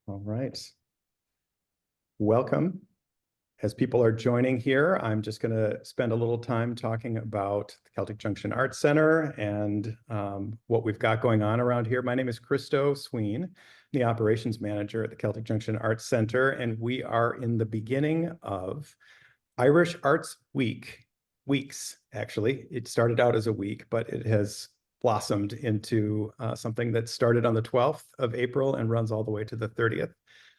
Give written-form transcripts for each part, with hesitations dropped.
All right. Welcome. As people are joining here, I'm just going to spend a little time talking about the Celtic Junction Arts Center and what we've got going on around here. My name is Christo Sween, the operations manager at the Celtic Junction Arts Center, and we are in the beginning of Irish Arts weeks, actually. It started out as a week, but it has blossomed into something that started on the 12th of April and runs all the way to the 30th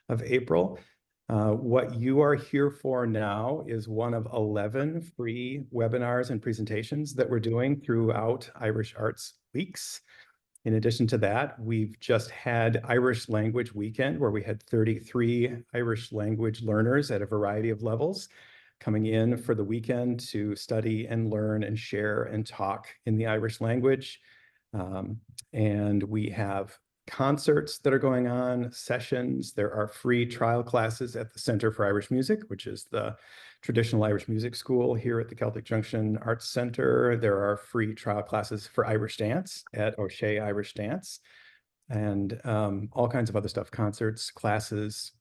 of April. What you are here for now is one of 11 free webinars and presentations that we're doing throughout Irish Arts Weeks. In addition to that, we've just had Irish Language Weekend, where we had 33 Irish language learners at a variety of levels coming in for the weekend to study and learn and share and talk in the Irish language. And we have concerts that are going on, sessions. There are free trial classes at the Center for Irish Music, which is the traditional Irish music school here at the Celtic Junction Arts Center. There are free trial classes for Irish dance at O'Shea Irish Dance, and all kinds of other stuff, concerts, classes,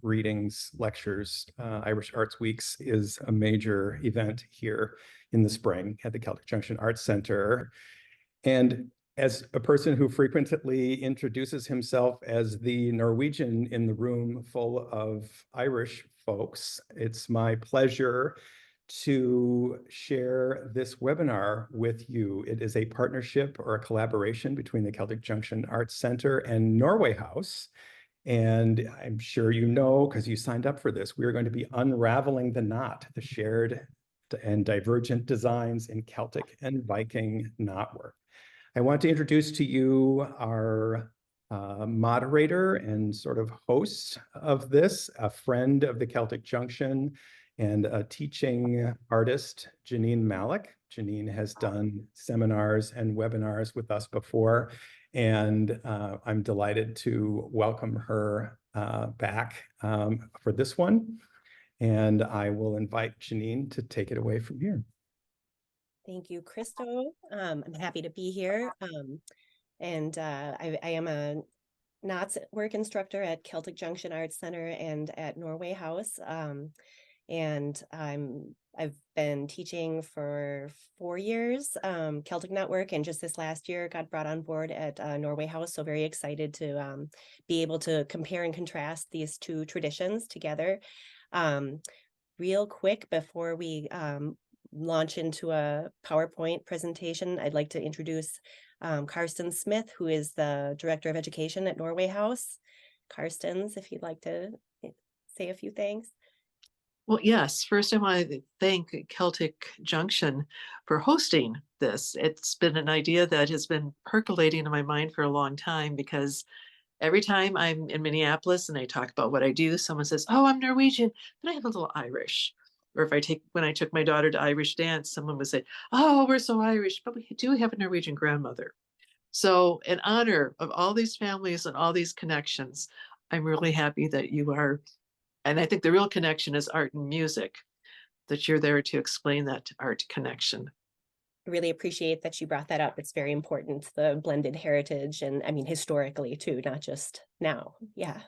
readings, lectures. Irish Arts Weeks is a major event here in the spring at the Celtic Junction Arts Center. And as a person who frequently introduces himself as the Norwegian in the room full of Irish folks, it's my pleasure to share this webinar with you. It is a partnership or a collaboration between the Celtic Junction Arts Center and Norway House. And I'm sure you know, because you signed up for this, we are going to be unraveling the knot, the shared and divergent designs in Celtic and Viking knotwork. I want to introduce to you our moderator and sort of host of this, a friend of the Celtic Junction and a teaching artist, Jeanine Malec. Jeanine has done seminars and webinars with us before, and I'm delighted to welcome her back for this one. And I will invite Jeanine to take it away from here. Thank you, Christo. I'm happy to be here. I am a Knotwork instructor at Celtic Junction Arts Center and at Norway House. I've been teaching for 4 years, Celtic Knotwork, and just this last year got brought on board at Norway House. So very excited to be able to compare and contrast these two traditions together. Real quick before we launch into a PowerPoint presentation, I'd like to introduce Carstens Smith, who is the Director of Education at Norway House. Carstens, if you'd like to say a few things. Well, yes. First, I want to thank Celtic Junction for hosting this. It's been an idea that has been percolating in my mind for a long time, because every time I'm in Minneapolis and I talk about what I do, someone says, "Oh, I'm Norwegian, but I have a little Irish." Or when I took my daughter to Irish dance, someone would say, "Oh, we're so Irish, but we do have a Norwegian grandmother." So in honor of all these families and all these connections, I'm really happy that you are. And I think the real connection is art and music, that you're there to explain that art connection. I really appreciate that you brought that up. It's very important, the blended heritage, and I mean, historically too, not just now. Yeah.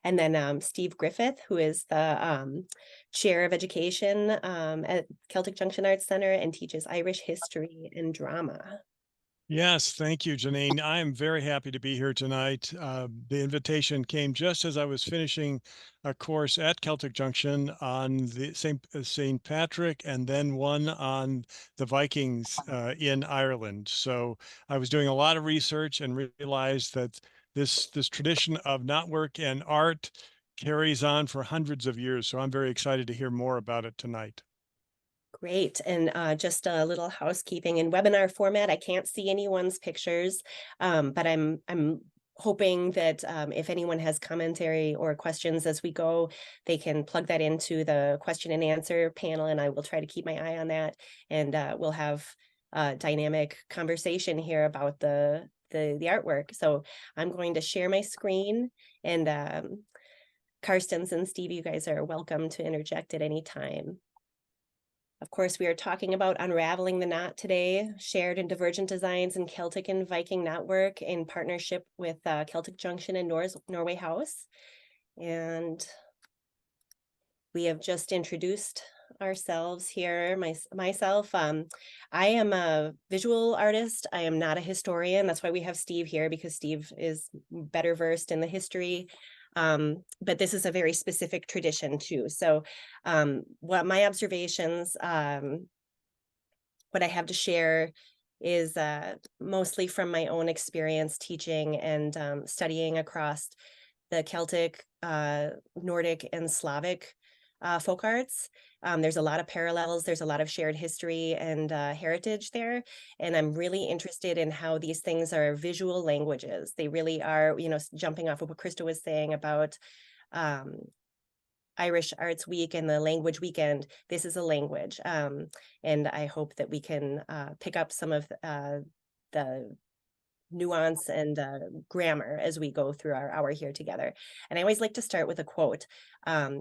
And then Steve Griffith, who is the chair of education at Celtic Junction Arts Center and teaches Irish history and drama. Yes, thank you, Jeanine. I'm very happy to be here tonight. The invitation came just as I was finishing a course at Celtic Junction on the St. Patrick, and then one on the Vikings in Ireland. So I was doing a lot of research and realized that this tradition of knotwork and art carries on for hundreds of years. So I'm very excited to hear more about it tonight. Great. And just a little housekeeping. In webinar format, I can't see anyone's pictures, but I'm hoping that if anyone has commentary or questions as we go, they can plug that into the question and answer panel, and I will try to keep my eye on that. And we'll have a dynamic conversation here about the artwork. So I'm going to share my screen, and Carstens and Steve, you guys are welcome to interject at any time. Of course, we are talking about unraveling the knot today, shared and divergent designs in Celtic and Viking knotwork in partnership with Celtic Junction and Norway House. And we have just introduced ourselves here. Myself, I am a visual artist. I am not a historian. That's why we have Steve here, because Steve is better versed in the history. But this is a very specific tradition too. So what my observations, what I have to share is mostly from my own experience teaching and studying across the Celtic, Nordic, and Slavic folk arts. There's a lot of parallels. There's a lot of shared history and heritage there. And I'm really interested in how these things are visual languages. They really are, you know, jumping off of what Krista was saying about Irish Arts Week and the Language Weekend. This is a language. And I hope that we can pick up some of the nuance and grammar as we go through our hour here together. And I always like to start with a quote.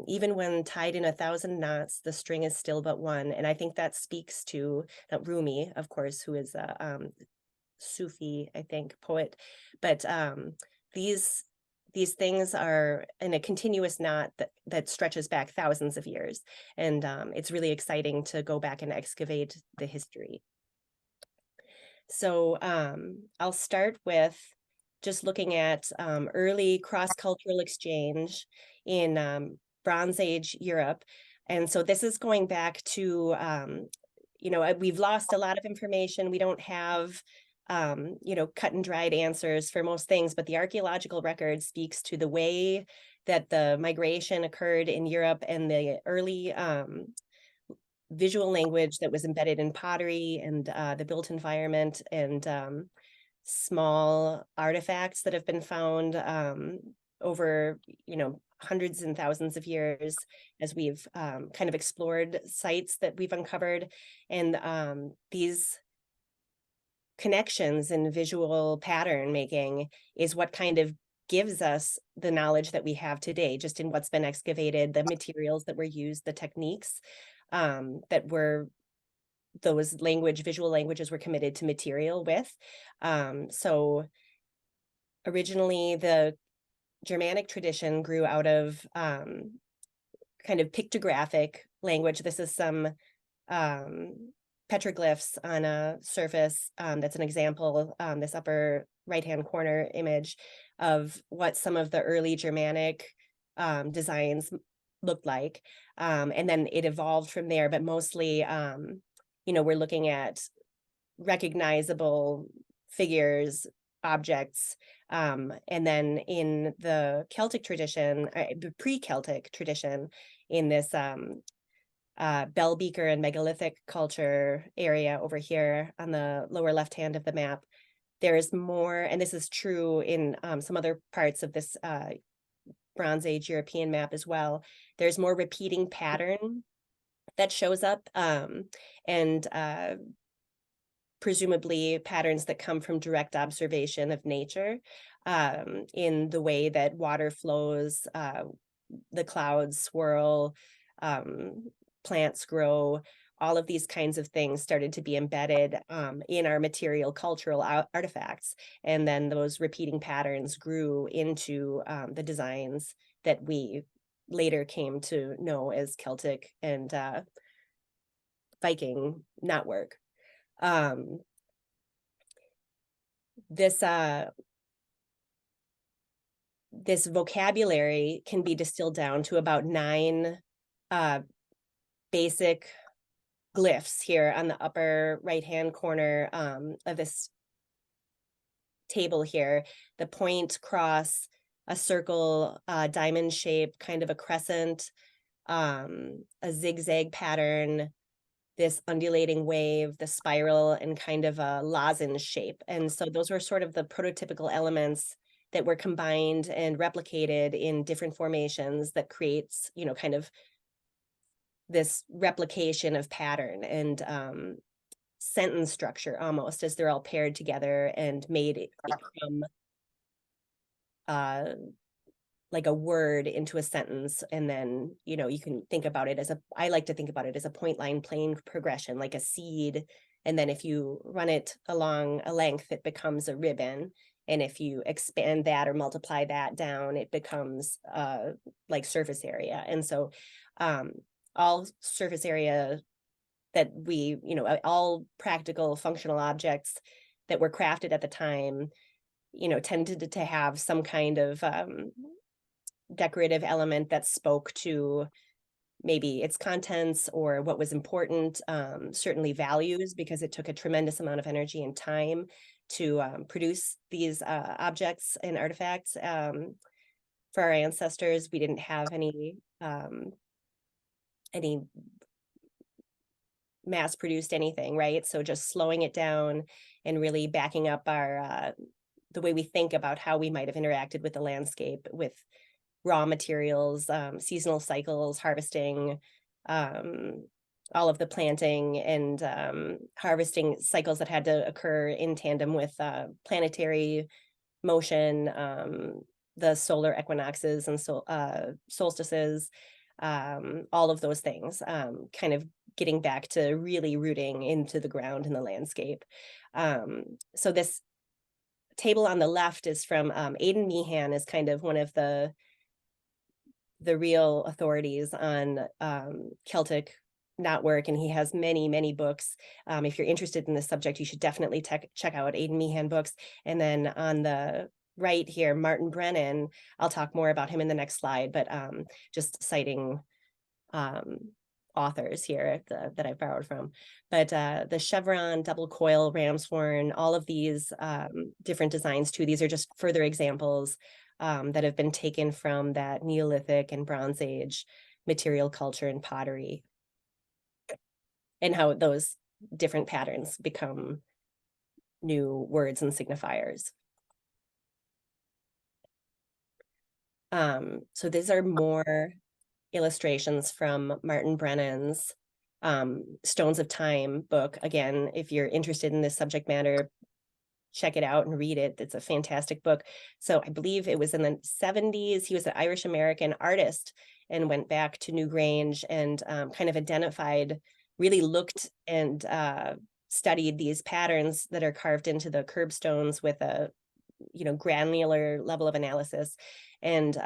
Even when tied in 1,000 knots, the string is still but one. And I think that speaks to Rumi, of course, who is a Sufi, I think, poet. But these things are in a continuous knot that stretches back thousands of years. And it's really exciting to go back and excavate the history. So I'll start with just looking at early cross-cultural exchange in Bronze Age Europe. And so this is going back to, you know, we've lost a lot of information. We don't have, you know, cut and dried answers for most things, but the archaeological record speaks to the way that the migration occurred in Europe and the early visual language that was embedded in pottery and the built environment and small artifacts that have been found over, you know, hundreds and thousands of years as we've kind of explored sites that we've uncovered. And these connections in visual pattern making is what kind of gives us the knowledge that we have today, just in what's been excavated, the materials that were used, the techniques that were those visual languages were committed to material with. So originally the Germanic tradition grew out of kind of pictographic language. This is some petroglyphs on a surface. That's an example, this upper right-hand corner image of what some of the early Germanic designs looked like. And then it evolved from there, but mostly, you know, we're looking at recognizable figures, objects. And then in the Celtic tradition, the pre-Celtic tradition, in this bell beaker and megalithic culture area over here on the lower left hand of the map, there's more, and this is true in some other parts of this Bronze Age European map as well. There's more repeating pattern that shows up, and presumably patterns that come from direct observation of nature, in the way that water flows, the clouds swirl, plants grow. All of these kinds of things started to be embedded in our material cultural artifacts. And then those repeating patterns grew into the designs that we later came to know as Celtic and Viking knotwork. This vocabulary can be distilled down to about 9 basic glyphs here on the upper right-hand corner of this table here. The point, cross, a circle, diamond shape, kind of a crescent, a zigzag pattern, this undulating wave, the spiral, and kind of a lozenge shape. And so those were sort of the prototypical elements that were combined and replicated in different formations that creates, you know, kind of this replication of pattern and sentence structure, almost, as they're all paired together and made it from like a word into a sentence. And then, you know, you can think about it as I like to think about it as a point line plane progression, like a seed. And then if you run it along a length, it becomes a ribbon. And if you expand that or multiply that down, it becomes like surface area. And so all surface area that we, all practical functional objects that were crafted at the time, tended to have some kind of decorative element that spoke to maybe its contents or what was important, certainly values, because it took a tremendous amount of energy and time to produce these objects and artifacts. For our ancestors, we didn't have any mass-produced anything, right? So just slowing it down and really backing up our the way we think about how we might have interacted with the landscape, with raw materials, seasonal cycles, harvesting, all of the planting and harvesting cycles that had to occur in tandem with planetary motion, the solar equinoxes and solstices, all of those things, kind of getting back to really rooting into the ground in the landscape. So this table on the left is from Aidan Meehan, is kind of one of the real authorities on Celtic knotwork, and he has many books. If you're interested in this subject, you should definitely check out Aidan Meehan books. And then on the right here, Martin Brennan, I'll talk more about him in the next slide, but just citing authors here that I borrowed from. But the chevron, double coil, ram's horn, all of these different designs too, these are just further examples that have been taken from that Neolithic and Bronze Age material culture and pottery, and how those different patterns become new words and signifiers. So these are more illustrations from Martin Brennan's Stones of Time book. Again, if you're interested in this subject matter, check it out and read it. It's a fantastic book. So I believe it was in the 70s. He was an Irish-American artist and went back to Newgrange and kind of identified, really looked and studied these patterns that are carved into the curbstones with a granular level of analysis. And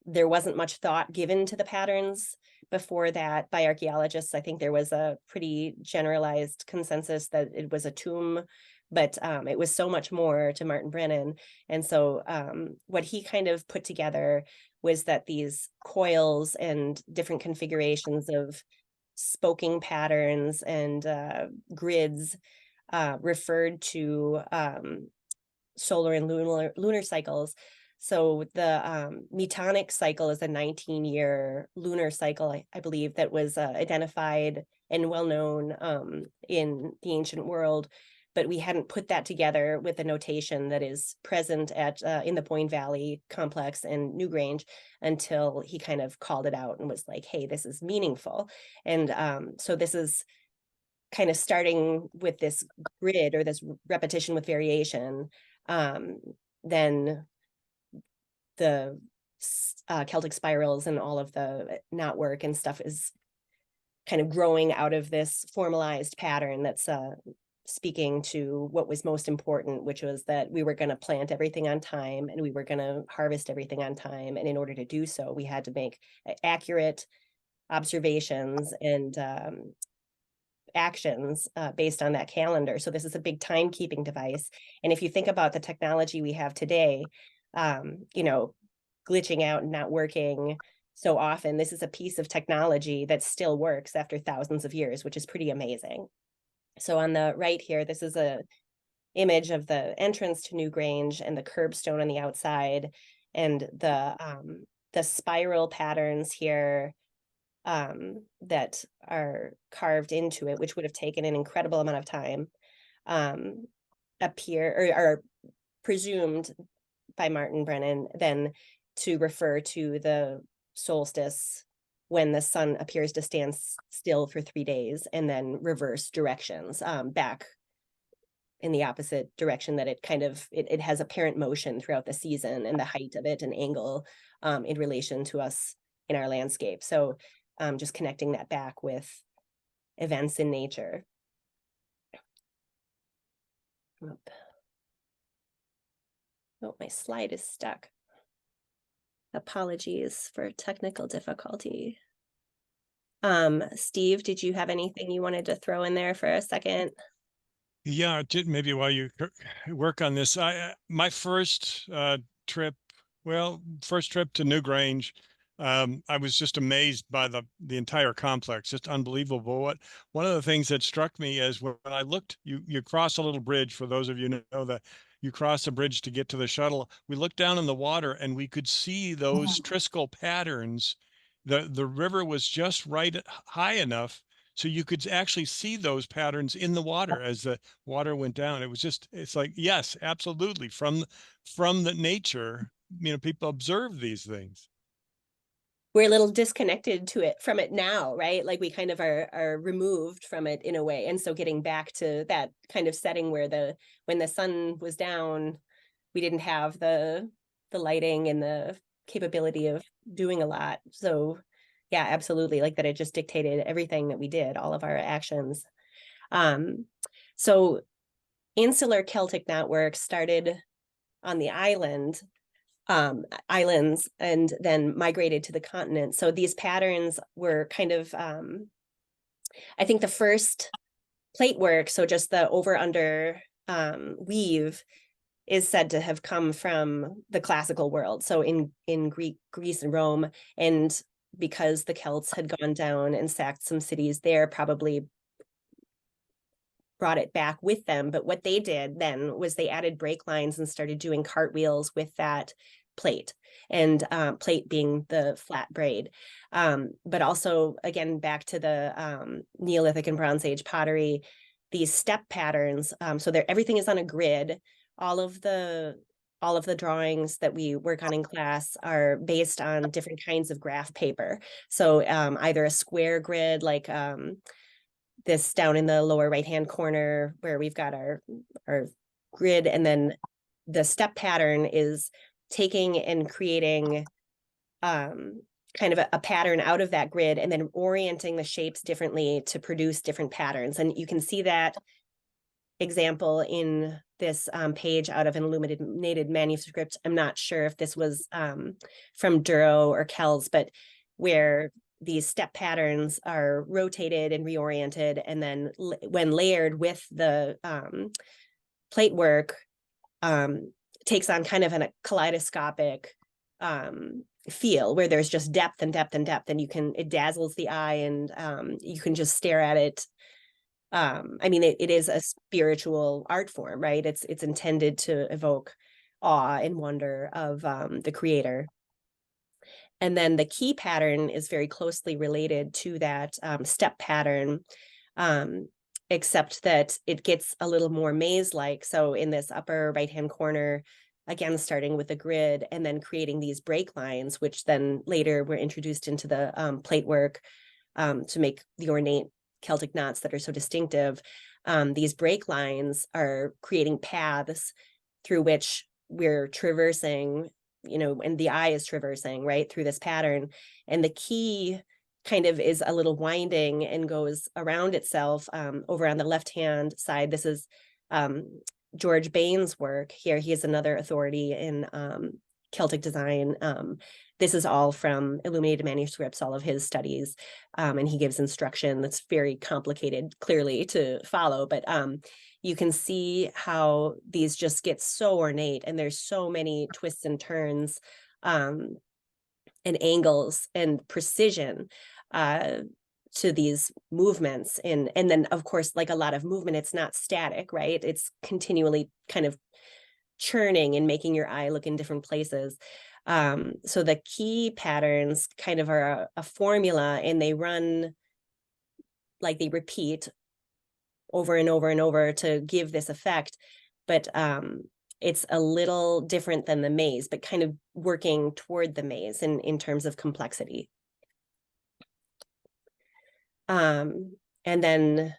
there wasn't much thought given to the patterns before that by archaeologists. I think there was a pretty generalized consensus that it was a tomb, but it was so much more to Martin Brennan. And so what he kind of put together was that these coils and different configurations of spoking patterns and grids referred to solar and lunar cycles. So the Metonic cycle is a 19-year lunar cycle, I believe, that was identified and well known in the ancient world, but we hadn't put that together with the notation that is present at in the Boyne Valley complex and Newgrange until he kind of called it out and was like, hey, this is meaningful. And so this is kind of starting with this grid or this repetition with variation. Then the Celtic spirals and all of the knotwork and stuff is kind of growing out of this formalized pattern that's speaking to what was most important, which was that we were going to plant everything on time and we were going to harvest everything on time. And in order to do so, we had to make accurate observations and actions based on that calendar. So this is a big timekeeping device. And if you think about the technology we have today, glitching out and not working so often, this is a piece of technology that still works after thousands of years, which is pretty amazing. So on the right here, this is a image of the entrance to Newgrange and the curbstone on the outside, and the spiral patterns here that are carved into it, which would have taken an incredible amount of time, appear or are presumed by Martin Brennan then to refer to the solstice when the sun appears to stand still for 3 days and then reverse directions back in the opposite direction that it kind of, it has apparent motion throughout the season and the height of it and angle in relation to us in our landscape. So just connecting that back with events in nature. Oh, my slide is stuck. Apologies for technical difficulty. Steve, did you have anything you wanted to throw in there for a second? Yeah, maybe while you work on this, my first trip, first trip to Newgrange, I was just amazed by the entire complex, just unbelievable. One of the things that struck me is when I looked, you cross a little bridge. For those of you who know that you cross a bridge to get to the shuttle. We looked down in the water and we could see those Triskel patterns. The river was just right high enough so you could actually see those patterns in the water as the water went down. It's like, yes, absolutely. From the nature, people observe these things. We're a little disconnected from it now, right? Like we kind of are removed from it in a way. And so getting back to that kind of setting where when the sun was down, we didn't have the lighting and the capability of doing a lot. So yeah, absolutely. Like that it just dictated everything that we did, all of our actions. So insular Celtic knotwork started on the islands and then migrated to the continent. So these patterns were kind of, I think the first plate work, so just the over-under weave, is said to have come from the classical world. So in Greece and Rome, and because the Celts had gone down and sacked some cities there, probably brought it back with them. But what they did then was they added brake lines and started doing cartwheels with that plate, and plate being the flat braid. But also, again, back to the Neolithic and Bronze Age pottery, these step patterns. So everything is on a grid. All of the drawings that we work on in class are based on different kinds of graph paper. So either a square grid like this down in the lower right-hand corner where we've got our grid, and then the step pattern is taking and creating kind of a pattern out of that grid and then orienting the shapes differently to produce different patterns. And you can see that example in this page out of an illuminated manuscript. I'm not sure if this was from Duro or Kells, but where these step patterns are rotated and reoriented, and then when layered with the plate work, takes on kind of a kaleidoscopic feel where there's just depth and depth and depth, and it dazzles the eye, and you can just stare at it. I mean, it is a spiritual art form, right? It's intended to evoke awe and wonder of the creator. And then the key pattern is very closely related to that step pattern, except that it gets a little more maze-like. So in this upper right-hand corner, again, starting with a grid and then creating these break lines, which then later were introduced into the plate work to make the ornate Celtic knots that are so distinctive. These break lines are creating paths through which we're traversing, and the eye is traversing right through this pattern. And the key kind of is a little winding and goes around itself. Over on the left-hand side, this is George Bain's work here. He is another authority in Celtic design. This is all from illuminated manuscripts, all of his studies, and he gives instruction that's very complicated, clearly, to follow. But you can see how these just get so ornate, and there's so many twists and turns and angles and precision to these movements. And then, of course, like a lot of movement, it's not static, right? It's continually kind of churning and making your eye look in different places. So the key patterns kind of are a formula, and they run, like they repeat over and over and over to give this effect. But it's a little different than the maze, but kind of working toward the maze in terms of complexity. And then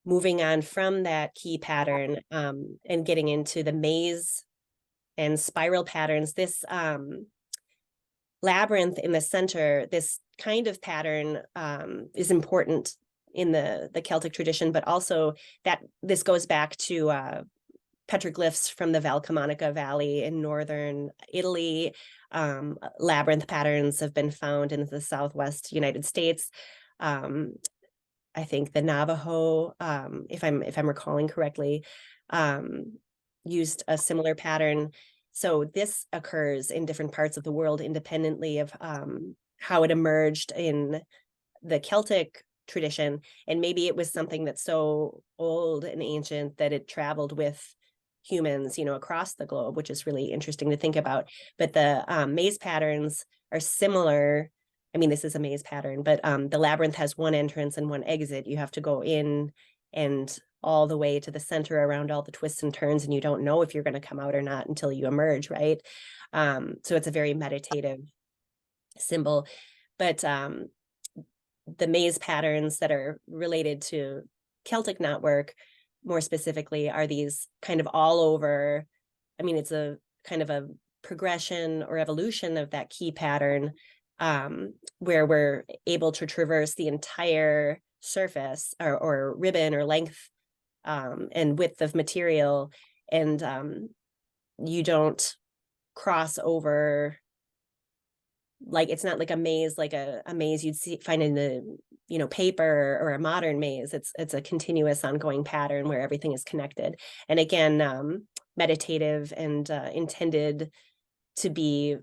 moving on from that key pattern and getting into the maze and spiral patterns, this labyrinth in the center, this kind of pattern is important in the Celtic tradition, but also that this goes back to petroglyphs from the Val Camonica Valley in northern Italy. Labyrinth patterns have been found in the Southwest United States. I think the Navajo, if I'm recalling correctly, used a similar pattern. So this occurs in different parts of the world independently of how it emerged in the Celtic tradition. And maybe it was something that's so old and ancient that it traveled with humans, across the globe, which is really interesting to think about. But the maze patterns are similar. I mean, this is a maze pattern, but the labyrinth has one entrance and one exit. You have to go in and all the way to the center around all the twists and turns, and you don't know if you're going to come out or not until you emerge, right? So it's a very meditative symbol. But the maze patterns that are related to Celtic knotwork, more specifically, are these kind of all over. I mean, it's a kind of a progression or evolution of that key pattern, where we're able to traverse the entire surface or ribbon or length and width of material, and you don't cross over. Like, it's not like a maze, like a maze you'd find in the paper, or a modern maze. It's a continuous ongoing pattern where everything is connected, and again, meditative and intended to be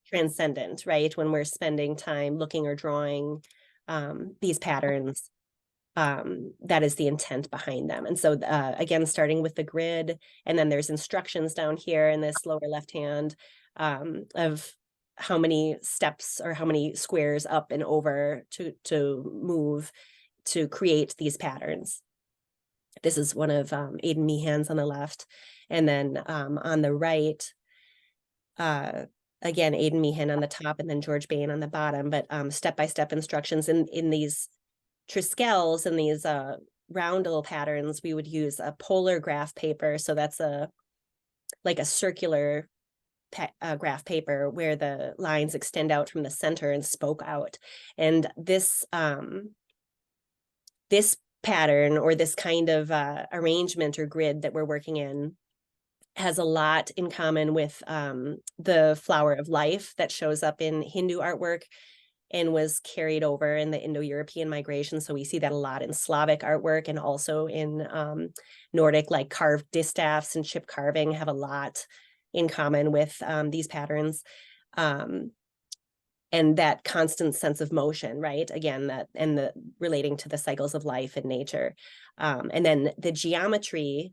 transcendent, right? When we're spending time looking or drawing these patterns, that is the intent behind them. And so again, starting with the grid, and then there's instructions down here in this lower left hand of how many steps or how many squares up and over to move to create these patterns. This is one of Aidan Meehan's on the left, and then on the right, again, Aidan Meehan on the top, and then George Bain on the bottom, but step-by-step instructions in these triskells and these roundel patterns. We would use a polar graph paper. So that's like a circular graph paper where the lines extend out from the center and spoke out. And this this pattern, or this kind of arrangement or grid that we're working in, has a lot in common with the flower of life that shows up in Hindu artwork and was carried over in the Indo-European migration. So we see that a lot in Slavic artwork, and also in Nordic, like carved distaffs and chip carving have a lot in common with these patterns. And that constant sense of motion, right? Again, the relating to the cycles of life and nature. And then the geometry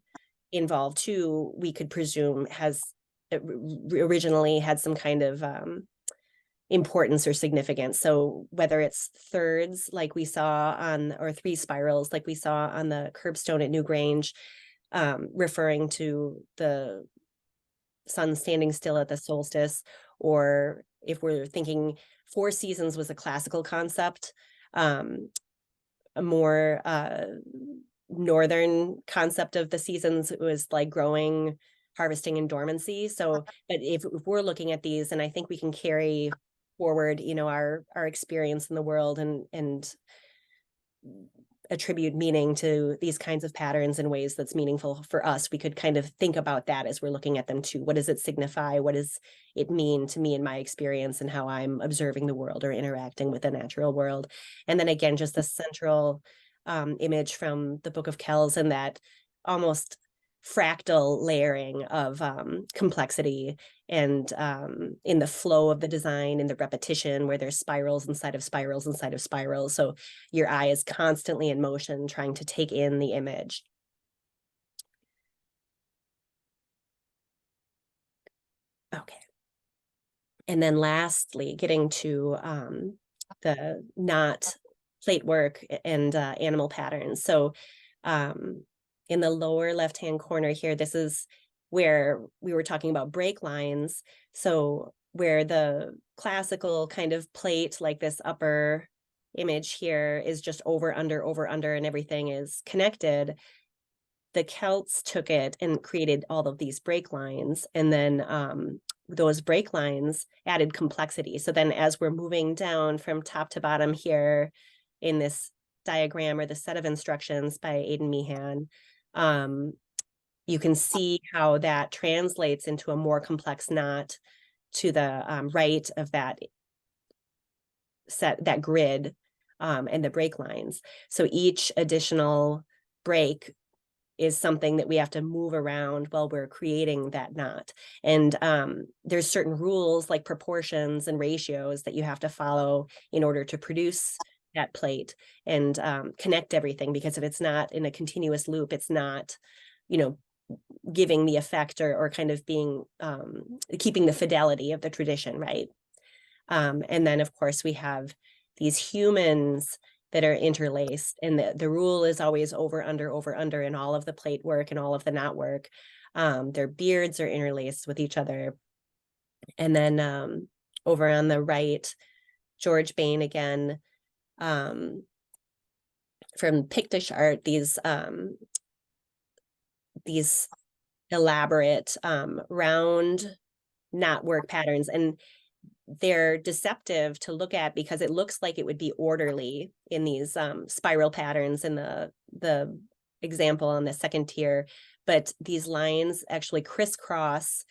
involved too, we could presume has originally had some kind of importance or significance. So whether it's thirds like we saw on, or three spirals like we saw on the curbstone at Newgrange, referring to the sun standing still at the solstice, or if we're thinking 4 seasons was a classical concept, a more northern concept of the seasons was like growing, harvesting, and dormancy. So, but if we're looking at these, and I think we can carry forward, our experience in the world and attribute meaning to these kinds of patterns in ways that's meaningful for us, we could kind of think about that as we're looking at them too. What does it signify? What does it mean to me in my experience and how I'm observing the world or interacting with the natural world? And then again, just the central image from the Book of Kells, and that almost fractal layering of complexity, and in the flow of the design, in the repetition where there's spirals inside of spirals inside of spirals. So your eye is constantly in motion trying to take in the image. Okay. And then lastly, getting to the knot plate work and animal patterns. So in the lower left-hand corner here, this is where we were talking about break lines. So where the classical kind of plate, like this upper image here, is just over, under, and everything is connected. The Celts took it and created all of these break lines, and then those break lines added complexity. So then as we're moving down from top to bottom here in this diagram, or the set of instructions by Aidan Meehan, you can see how that translates into a more complex knot to the right of that that grid and the break lines. So each additional break is something that we have to move around while we're creating that knot. And there's certain rules like proportions and ratios that you have to follow in order to produce that plate and connect everything, because if it's not in a continuous loop, it's not, you know, giving the effect or kind of being keeping the fidelity of the tradition, right? And then of course we have these humans that are interlaced, and the rule is always over, under in all of the plate work and all of the knot work. Their beards are interlaced with each other. And then over on the right, George Bain again, from Pictish art, these elaborate round knotwork patterns, and they're deceptive to look at because it looks like it would be orderly in these spiral patterns in the example on the second tier, but these lines actually crisscross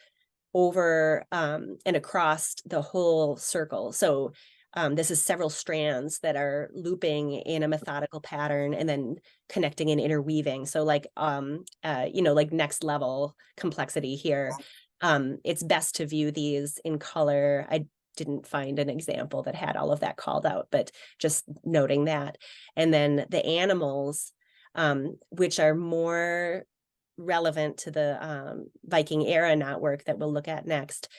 over and across the whole circle. So this is several strands that are looping in a methodical pattern and then connecting and interweaving. So like, you know, like next level complexity here. It's best to view these in color. I didn't find an example that had all of that called out, but just noting that. And then the animals, which are more relevant to the Viking era knotwork that we'll look at next.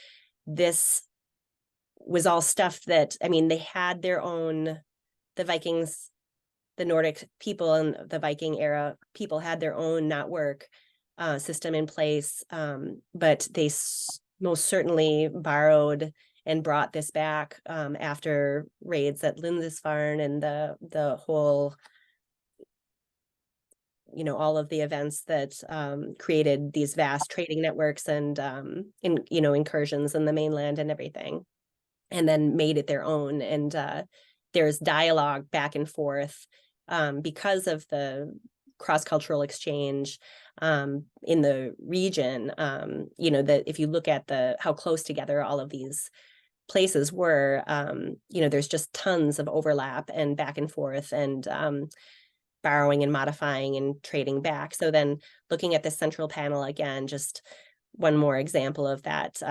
This was all stuff that, I mean, they had their own, the Vikings, the Nordic people and the Viking era people had their own knotwork system in place, but they most certainly borrowed and brought this back after raids at Lindisfarne and the whole, you know, all of the events that created these vast trading networks and you know, incursions in the mainland and everything, and then made it their own. And there's dialogue back and forth because of the cross-cultural exchange in the region. You know, that if you look at how close together all of these places were, you know, there's just tons of overlap and back and forth and borrowing and modifying and trading back. So then looking at the central panel again, just one more example of that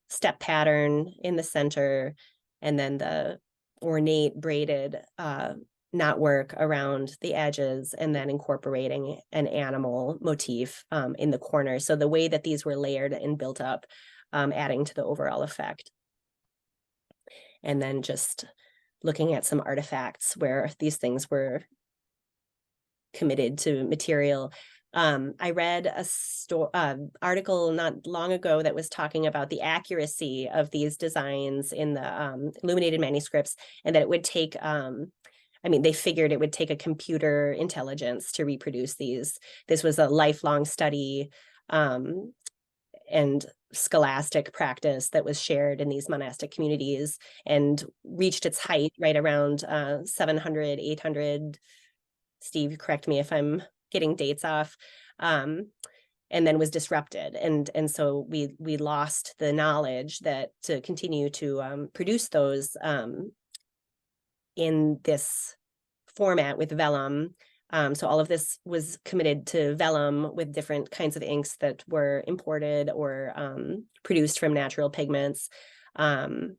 step pattern in the center, and then the ornate braided knotwork around the edges, and then incorporating an animal motif in the corner. So the way that these were layered and built up, adding to the overall effect. And then just looking at some artifacts where these things were committed to material. I read a article not long ago that was talking about the accuracy of these designs in the illuminated manuscripts, and that it would take, I mean, they figured it would take a computer intelligence to reproduce these. This was a lifelong study and scholastic practice that was shared in these monastic communities and reached its height right around 700, 800. Steve, correct me if I'm getting dates off, and then was disrupted. And so we lost the knowledge that to continue to produce those in this format with vellum. So all of this was committed to vellum with different kinds of inks that were imported or produced from natural pigments. And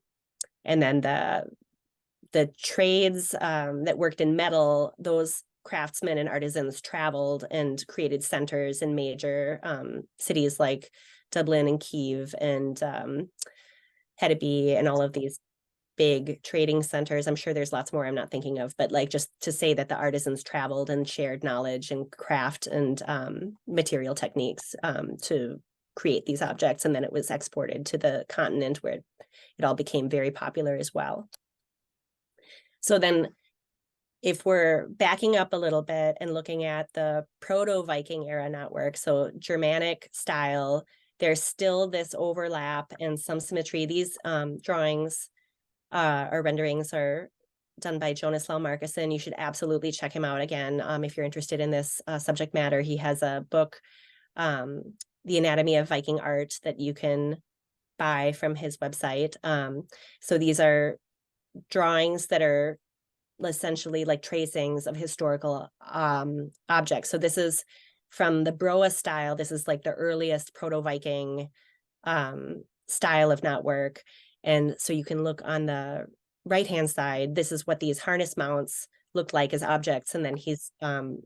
then the trades that worked in metal, those craftsmen and artisans traveled and created centers in major cities like Dublin and Kyiv and Hedeby and all of these big trading centers. I'm sure there's lots more I'm not thinking of, but like just to say that the artisans traveled and shared knowledge and craft and material techniques to create these objects, and then it was exported to the continent where it all became very popular as well. So then if we're backing up a little bit and looking at the proto-Viking era knotwork, so Germanic style, there's still this overlap and some symmetry. These drawings or renderings are done by Jonas Markussen. You should absolutely check him out again if you're interested in this subject matter. He has a book the Anatomy of Viking Art that you can buy from his website. So these are drawings that are essentially like tracings of historical objects. So this is from the Broa style. This is like the earliest Proto-Viking style of knotwork. And so you can look on the right-hand side. This is what these harness mounts look like as objects. And then he's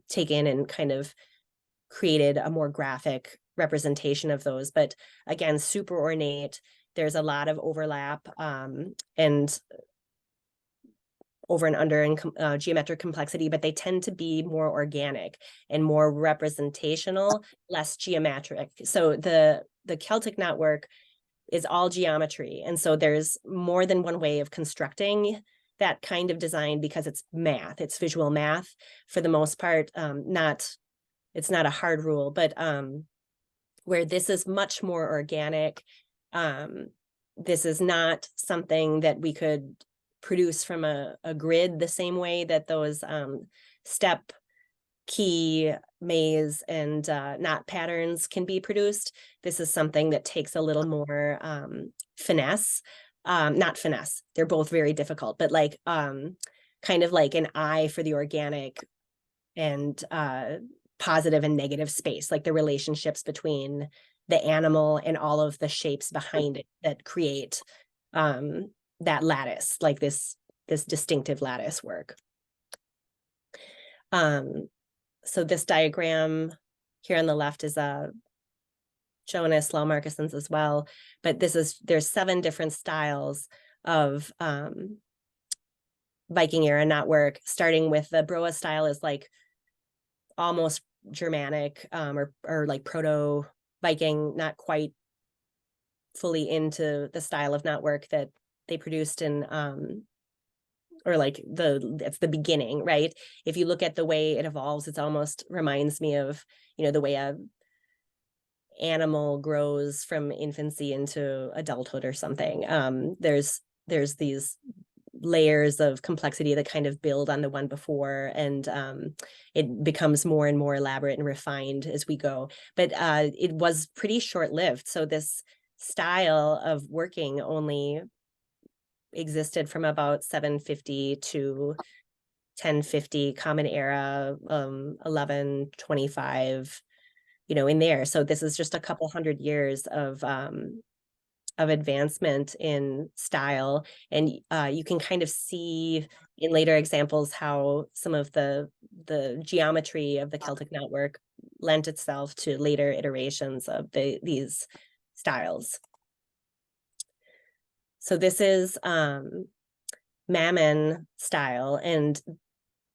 taken and kind of created a more graphic representation of those. But again, super ornate. There's a lot of overlap and over and under in geometric complexity, but they tend to be more organic and more representational, less geometric. So the Celtic knotwork is all geometry. And so there's more than one way of constructing that kind of design because it's math, it's visual math for the most part. It's not a hard rule, but where this is much more organic. This is not something that we could produce from a grid the same way that those step, key, maze, and knot patterns can be produced. This is something that takes a little more finesse. Not finesse, they're both very difficult, but like kind of like an eye for the organic and positive and negative space, like the relationships between the animal and all of the shapes behind it that create that lattice, like this distinctive lattice work. So this diagram here on the left is a Jonas, Markussen's as well, but there's 7 different styles of Viking era knotwork, starting with the Broa style is like almost Germanic or like Proto-Viking, not quite fully into the style of knotwork that they produced in or like it's the beginning, right? If you look at the way it evolves, it almost reminds me of, the way a animal grows from infancy into adulthood or something. There's these layers of complexity that kind of build on the one before, and it becomes more and more elaborate and refined as we go. But it was pretty short-lived. So this style of working only existed from about 750 to 1050 Common Era, 1125, in there. So this is just a couple hundred years of advancement in style. And you can kind of see in later examples how some of the geometry of the Celtic knotwork lent itself to later iterations of these styles. So this is Mammon style, and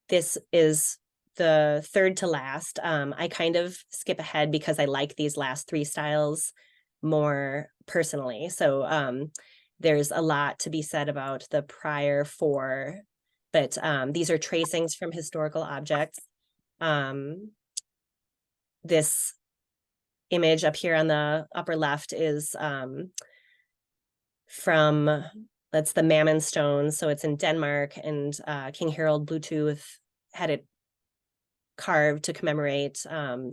this is the third to last. I kind of skip ahead because I like these last 3 styles more personally. So there's a lot to be said about the prior 4, but these are tracings from historical objects. This image up here on the upper left is that's the Mammon stone. So it's in Denmark, and King Harold Bluetooth had it carved to commemorate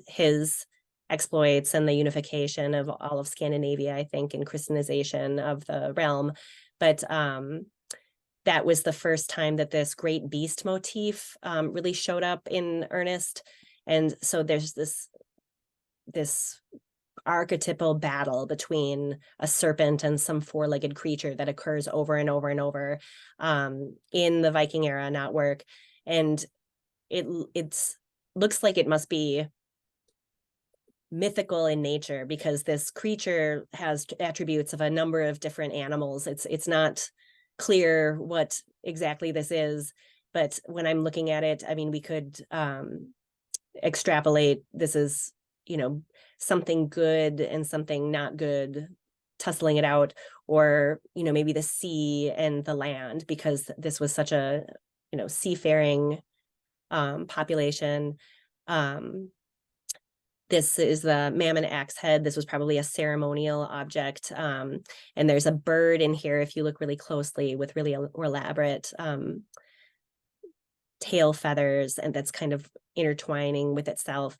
his exploits and the unification of all of Scandinavia, I think, and Christianization of the realm. But that was the first time that this great beast motif really showed up in earnest. And so there's this archetypal battle between a serpent and some 4-legged creature that occurs over and over and over in the Viking era knotwork. And it looks like it must be mythical in nature because this creature has attributes of a number of different animals. It's not clear what exactly this is, but when I'm looking at it, I mean, we could extrapolate this is, something good and something not good, tussling it out, or, maybe the sea and the land, because this was such a, seafaring population. This is the Mammon axe head. This was probably a ceremonial object. And there's a bird in here, if you look really closely, with really elaborate tail feathers, and that's kind of intertwining with itself.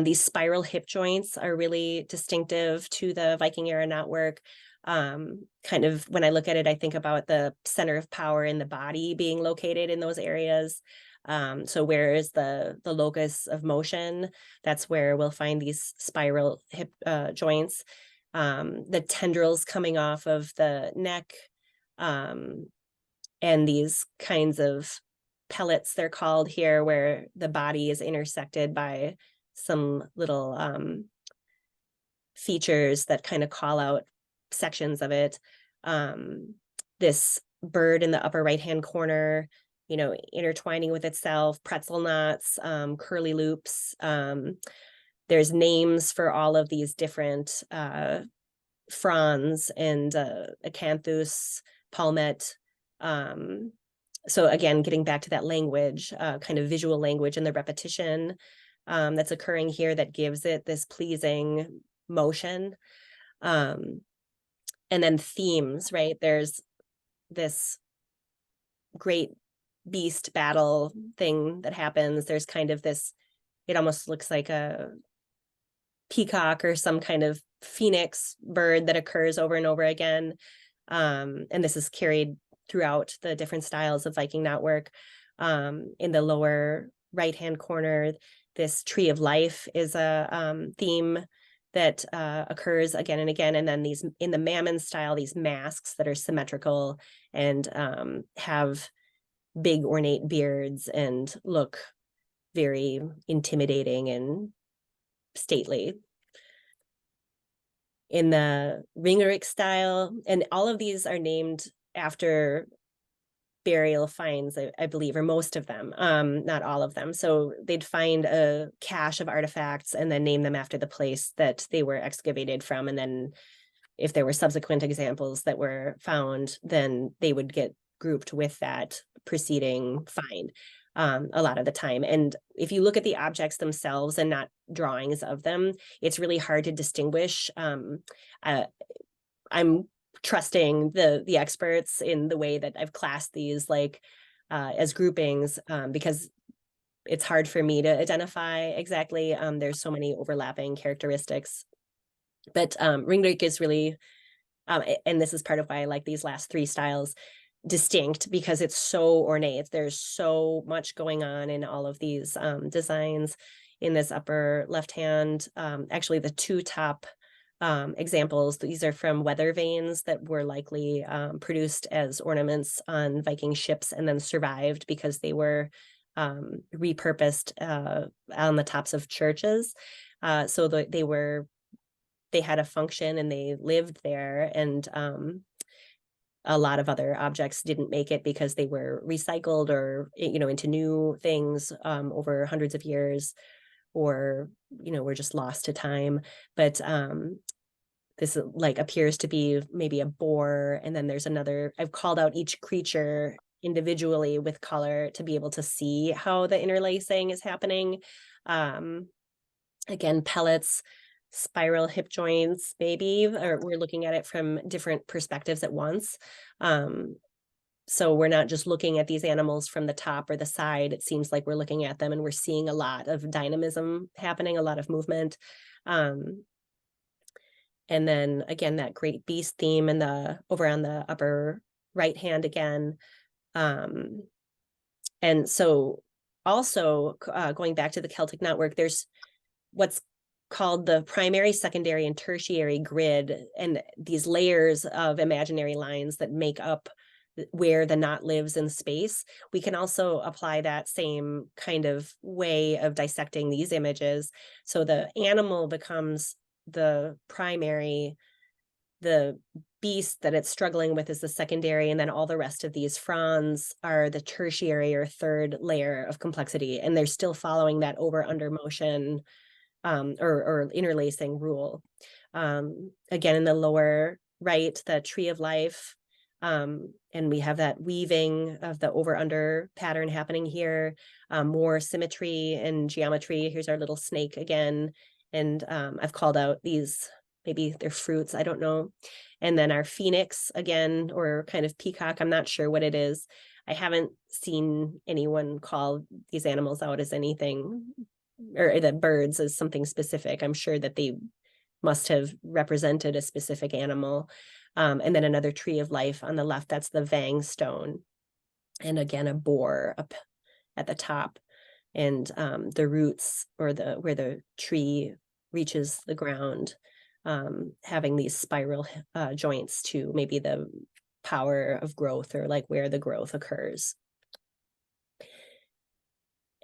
These spiral hip joints are really distinctive to the Viking era knotwork. Kind of when I look at it, I think about the center of power in the body being located in those areas. So where is the locus of motion? That's where we'll find these spiral hip joints. The tendrils coming off of the neck, and these kinds of pellets, they're called here, where the body is intersected by some little features that kind of call out sections of it. This bird in the upper right-hand corner, you know, intertwining with itself, pretzel knots, curly loops. There's names for all of these different fronds and acanthus, palmet. So again, getting back to that language, kind of visual language and the repetition that's occurring here that gives it this pleasing motion. And then themes, right? There's this great beast battle thing that happens. There's kind of this, it almost looks like a peacock or some kind of phoenix bird that occurs over and over again. And this is carried throughout the different styles of Viking knotwork. In the lower right-hand corner, this tree of life is a theme that occurs again and again. And then these, in the mammon style, these masks that are symmetrical and have big ornate beards and look very intimidating and stately. In the Ringeric style, and all of these are named after burial finds, I believe, or most of them, not all of them. So they'd find a cache of artifacts and then name them after the place that they were excavated from. And then if there were subsequent examples that were found, then they would get grouped with that preceding find a lot of the time. And if you look at the objects themselves and not drawings of them, it's really hard to distinguish. I'm trusting the experts in the way that I've classed these, like as groupings, because it's hard for me to identify exactly. There's so many overlapping characteristics, but Ringeric is really, and this is part of why I like these last three styles, distinct, because it's so ornate. There's so much going on in all of these designs. In this upper left hand, actually the two top examples, these are from weather vanes that were likely produced as ornaments on Viking ships and then survived because they were repurposed on the tops of churches. So they had a function and they lived there, and a lot of other objects didn't make it because they were recycled or, you know, into new things over hundreds of years, or, you know, were just lost to time. But this like appears to be maybe a boar, and then there's another. I've called out each creature individually with color to be able to see how the interlacing is happening. Again, pellets, spiral hip joints, maybe, or we're looking at it from different perspectives at once. So we're not just looking at these animals from the top or the side. It seems like we're looking at them and we're seeing a lot of dynamism happening, a lot of movement. And then again, that great beast theme and the over on the upper right hand again. And so also going back to the Celtic knotwork, there's what's called the primary, secondary, and tertiary grid, and these layers of imaginary lines that make up where the knot lives in space. We can also apply that same kind of way of dissecting these images. So the animal becomes the primary, the beast that it's struggling with is the secondary, and then all the rest of these fronds are the tertiary or third layer of complexity, and they're still following that over-under motion or interlacing rule. Again, in the lower right, the tree of life, and we have that weaving of the over-under pattern happening here, more symmetry and geometry. Here's our little snake again. And I've called out these maybe they're fruits, I don't know. And then our phoenix again, or kind of peacock, I'm not sure what it is. I haven't seen anyone call these animals out as anything, or the birds as something specific. I'm sure that they must have represented a specific animal. And then another tree of life on the left, that's the Vang stone. And again, a boar up at the top. And the roots, or where the tree reaches the ground, having these spiral joints to maybe the power of growth, or like where the growth occurs.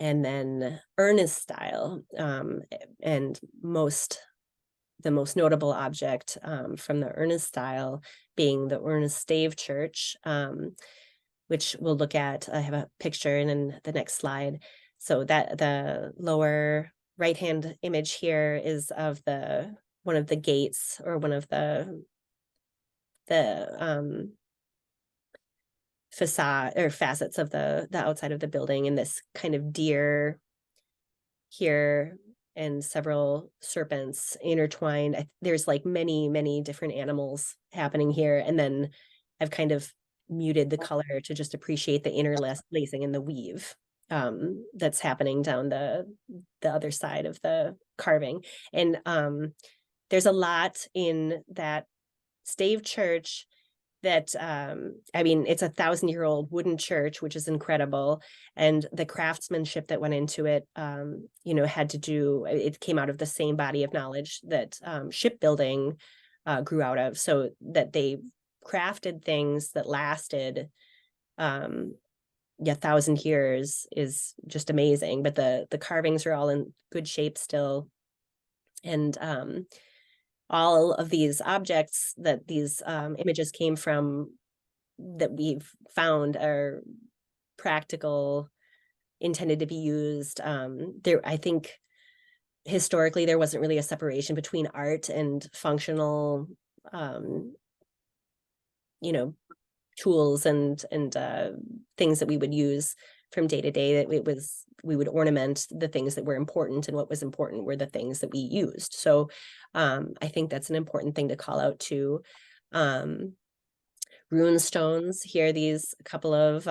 And then Ernest style, and the most notable object from the Ernest style being the Ernest Stave Church, which we'll look at. I have a picture in the next slide. So that the lower right-hand image here is of one of the gates, or one of the facade or facets of the outside of the building, and this kind of deer here and several serpents intertwined. There's like many different animals happening here. And then I've kind of muted the color to just appreciate the interlacing and the weave that's happening down the other side of the carving. And there's a lot in that stave church that I mean, it's a 1,000-year-old wooden church, which is incredible. And the craftsmanship that went into it, you know, had to do, it came out of the same body of knowledge that shipbuilding grew out of, so that they crafted things that lasted 1,000 years is just amazing. But the carvings are all in good shape still. And all of these objects that these images came from, that we've found, are practical, intended to be used. I think historically there wasn't really a separation between art and functional, you know, tools and things that we would use from day to day. That we would ornament the things that were important, and what was important were the things that we used. So I think that's an important thing to call out too. Rune stones here, these couple of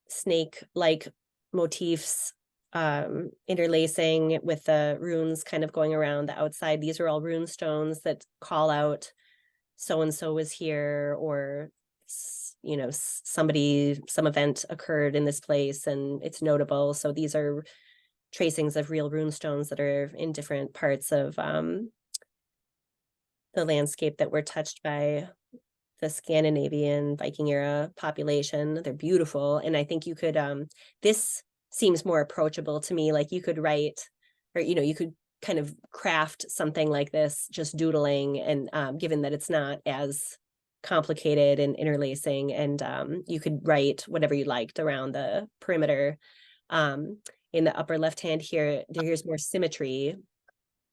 snake-like motifs interlacing with the runes kind of going around the outside. These are all rune stones that call out so-and-so was here, or you know, some event occurred in this place and it's notable. So these are tracings of real rune stones that are in different parts of the landscape that were touched by the Scandinavian Viking era population. They're beautiful. And I think you could, this seems more approachable to me. Like you could write, or, you know, you could kind of craft something like this, just doodling, and given that it's not as complicated and interlacing, and you could write whatever you liked around the perimeter. In the upper left hand here, here's more symmetry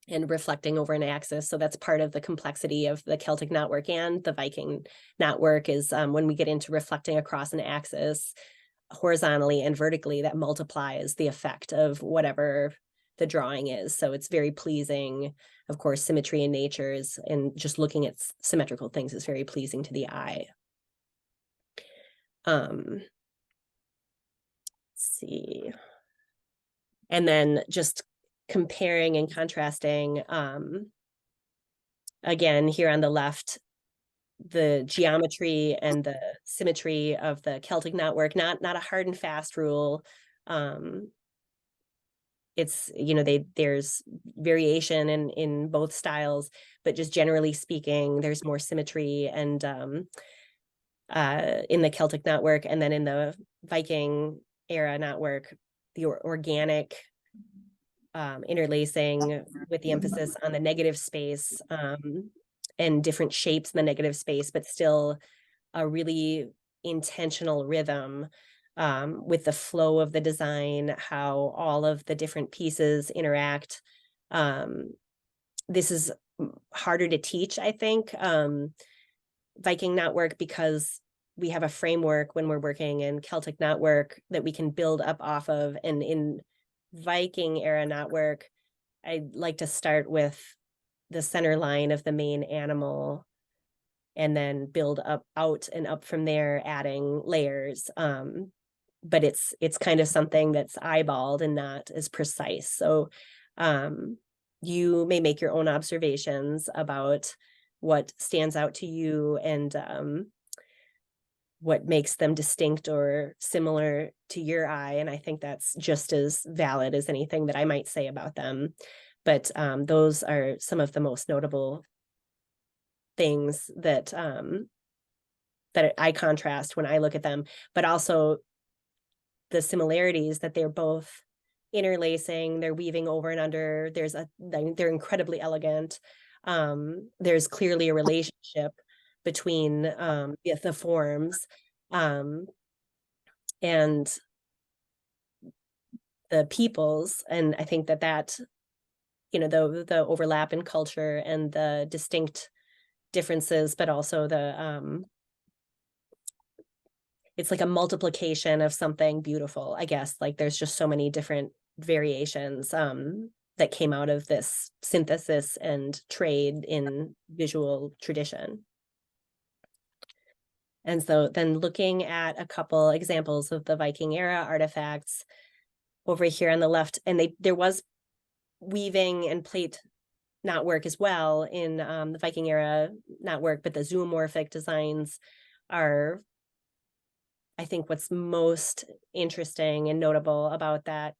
and reflecting over an axis. So that's part of the complexity of the Celtic knotwork and the Viking knotwork, is when we get into reflecting across an axis horizontally and vertically, that multiplies the effect of whatever the drawing is. So it's very pleasing. Of course, symmetry in nature is, and just looking at symmetrical things is very pleasing to the eye. Let's see. And then just comparing and contrasting, again, here on the left, the geometry and the symmetry of the Celtic knotwork, not a hard and fast rule. It's, you know, there's variation in both styles, but just generally speaking, there's more symmetry and in the Celtic knotwork, and then in the Viking era knotwork, the organic interlacing with the emphasis on the negative space and different shapes in the negative space, but still a really intentional rhythm with the flow of the design, how all of the different pieces interact. This is harder to teach, I think, Viking knotwork, because we have a framework when we're working in Celtic knotwork that we can build up off of. And in Viking era knotwork, I like to start with the center line of the main animal, and then build up out and up from there, adding layers. But it's kind of something that's eyeballed and not as precise. So you may make your own observations about what stands out to you and what makes them distinct or similar to your eye. And I think that's just as valid as anything that I might say about them. But those are some of the most notable things that that I contrast when I look at them, but also the similarities that they're both interlacing, they're weaving over and under. They're incredibly elegant. There's clearly a relationship between the forms and the peoples, and I think that the overlap in culture and the distinct differences, but also the it's like a multiplication of something beautiful, I guess. Like there's just so many different variations that came out of this synthesis and trade in visual tradition. And so then looking at a couple examples of the Viking era artifacts over here on the left, and there was weaving and plate knotwork as well in the Viking era knotwork, but the zoomorphic designs are, I think, what's most interesting and notable about that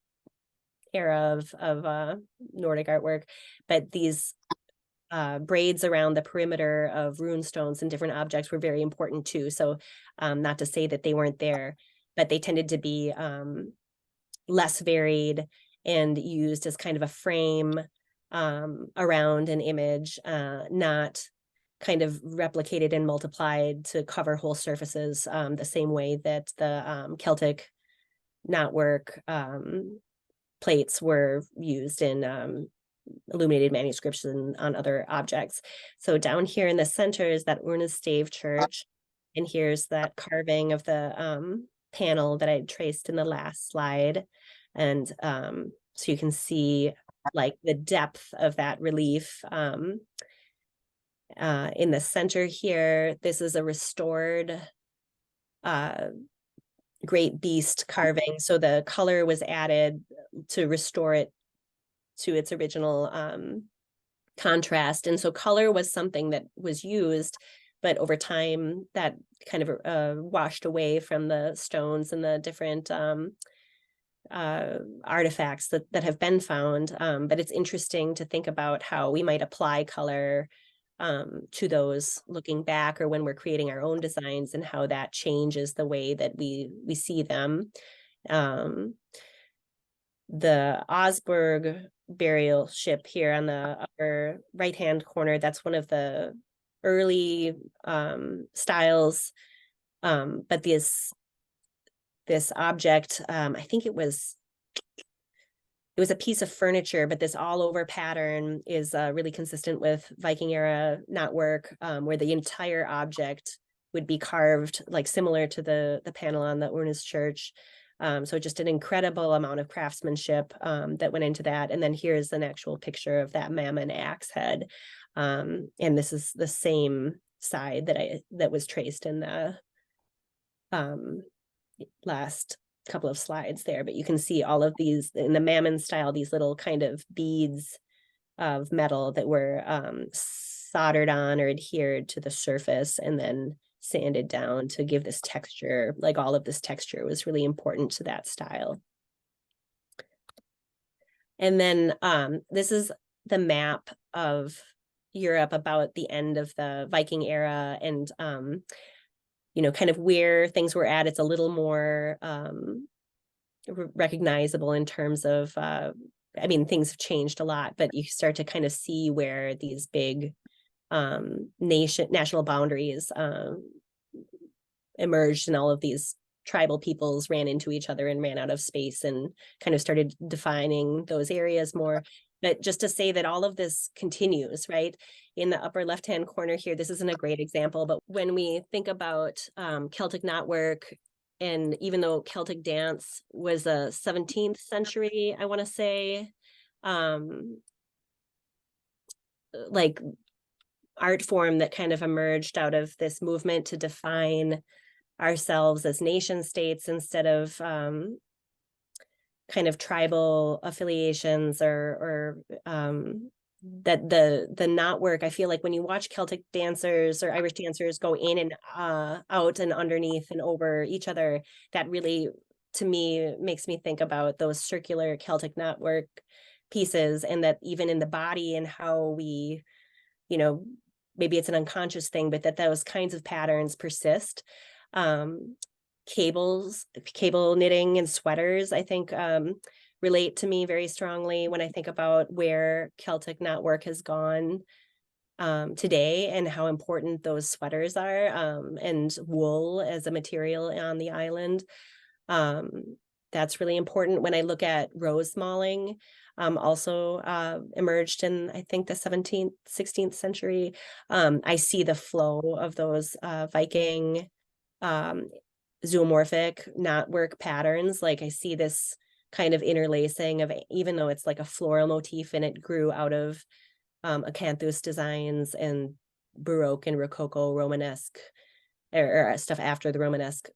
era of Nordic artwork. But these braids around the perimeter of rune stones and different objects were very important too. So not to say that they weren't there, but they tended to be less varied and used as kind of a frame around an image, not kind of replicated and multiplied to cover whole surfaces the same way that the Celtic knotwork plates were used in illuminated manuscripts and on other objects. So down here in the center is that Stave church, and here's that carving of the panel that I traced in the last slide. And so you can see like the depth of that relief. In the center here, this is a restored great beast carving. So the color was added to restore it to its original contrast. And so color was something that was used, but over time that kind of washed away from the stones and the different artifacts that have been found. But it's interesting to think about how we might apply color to those looking back, or when we're creating our own designs, and how that changes the way that we see them. The Osberg burial ship here on the upper right hand corner, that's one of the early styles, but this object, I think it was a piece of furniture, but this all over pattern is really consistent with Viking era knotwork, where the entire object would be carved like similar to the panel on the Urnes church. So just an incredible amount of craftsmanship that went into that. And then here's an actual picture of that mammon axe head. And this is the same side that was traced in the last couple of slides there, but you can see all of these in the mammon style, these little kind of beads of metal that were soldered on or adhered to the surface and then sanded down to give this texture. Like all of this texture was really important to that style. And then this is the map of Europe about the end of the Viking era, and kind of where things were at. It's a little more recognizable in terms of, things have changed a lot, but you start to kind of see where these big national boundaries emerged, and all of these tribal peoples ran into each other and ran out of space and kind of started defining those areas more. But just to say that all of this continues, right? In the upper left-hand corner here, this isn't a great example, but when we think about Celtic knotwork, and even though Celtic dance was a 17th century, I want to say, like art form that kind of emerged out of this movement to define ourselves as nation states instead of kind of tribal affiliations or that the knotwork. I feel like when you watch Celtic dancers or Irish dancers go in and out and underneath and over each other, that really, to me, makes me think about those circular Celtic knotwork pieces, and that even in the body and how we, you know, maybe it's an unconscious thing, but that those kinds of patterns persist. Cable knitting and sweaters, I think, relate to me very strongly when I think about where Celtic knotwork has gone today and how important those sweaters are, and wool as a material on the island. That's really important. When I look at rose mauling, also emerged in, I think, the 17th, 16th century. I see the flow of those Viking zoomorphic knotwork patterns. Like I see this kind of interlacing of, even though it's like a floral motif and it grew out of acanthus designs and Baroque and Rococo Romanesque or stuff after the Romanesque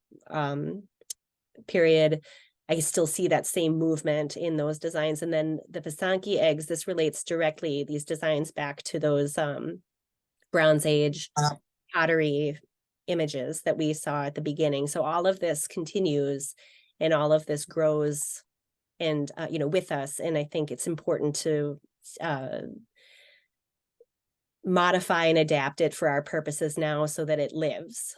period, I still see that same movement in those designs. And then the Pisanki eggs, this relates directly, these designs, back to those Bronze Age pottery images that we saw at the beginning. So all of this continues and all of this grows and, you know, with us. And I think it's important to modify and adapt it for our purposes now so that it lives.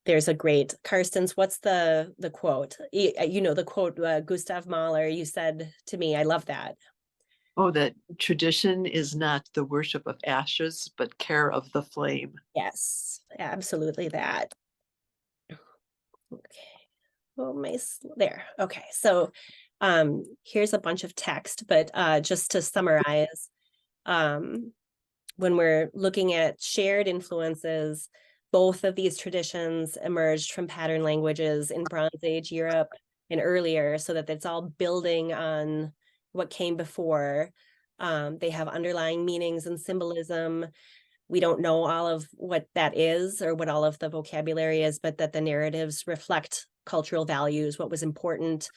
There's a great Carstens. What's the quote? You know, the quote, Gustav Mahler, you said to me, I love that. Oh, that tradition is not the worship of ashes, but care of the flame. Yes, absolutely that. Okay. Oh, there. Okay. So here's a bunch of text, but just to summarize, when we're looking at shared influences, both of these traditions emerged from pattern languages in Bronze Age Europe and earlier, so that it's all building on what came before. They have underlying meanings and symbolism. We don't know all of what that is or what all of the vocabulary is, but that the narratives reflect cultural values, what was important,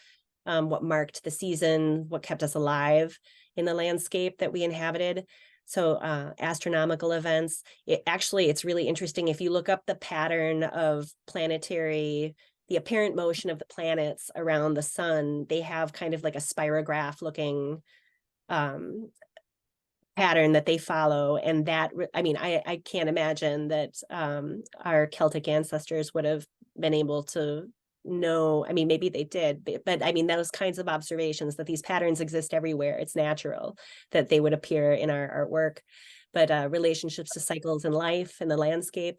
what marked the season, what kept us alive in the landscape that we inhabited. So astronomical events, it's really interesting. If you look up the pattern of the apparent motion of the planets around the sun, they have kind of like a spirograph looking pattern that they follow. And that, I mean, I can't imagine that our Celtic ancestors would have been able to know. I mean, maybe they did, but I mean, those kinds of observations that these patterns exist everywhere, it's natural that they would appear in our artwork. But relationships to cycles in life and the landscape,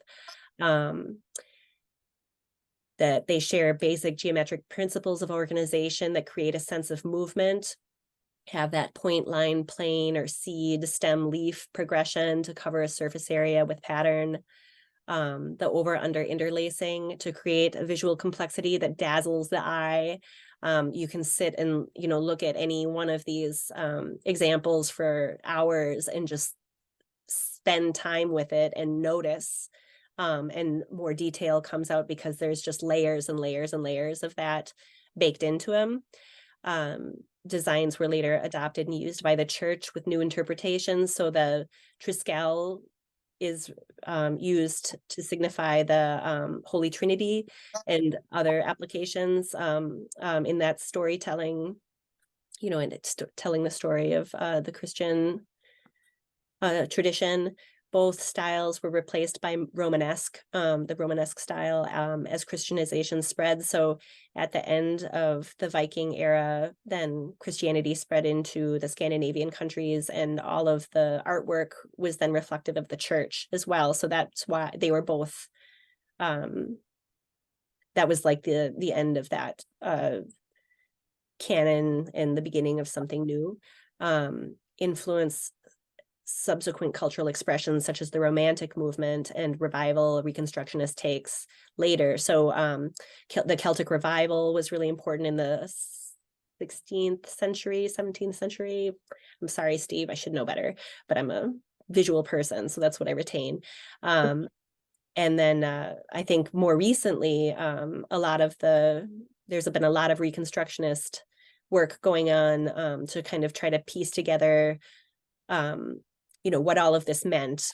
that they share basic geometric principles of organization that create a sense of movement, have that point, line, plane, or seed, stem, leaf progression to cover a surface area with pattern. The over-under interlacing to create a visual complexity that dazzles the eye. You can sit and, you know, look at any one of these examples for hours and just spend time with it and notice. And more detail comes out because there's just layers and layers and layers of that baked into them. Designs were later adopted and used by the church with new interpretations. So the Triskel is used to signify the Holy Trinity and other applications in that storytelling, you know, and it's telling the story of the Christian tradition. Both styles were replaced by Romanesque, the Romanesque style, as Christianization spread. So at the end of the Viking era, then Christianity spread into the Scandinavian countries, and all of the artwork was then reflective of the church as well. So that's why they were both, that was like the end of that canon and the beginning of something new. Influence subsequent cultural expressions such as the Romantic movement and revival Reconstructionist takes later. So the Celtic revival was really important in the 16th century, 17th century. I'm sorry, Steve, I should know better, but I'm a visual person, so that's what I retain. And then I think more recently, there's been a lot of Reconstructionist work going on to kind of try to piece together, what all of this meant,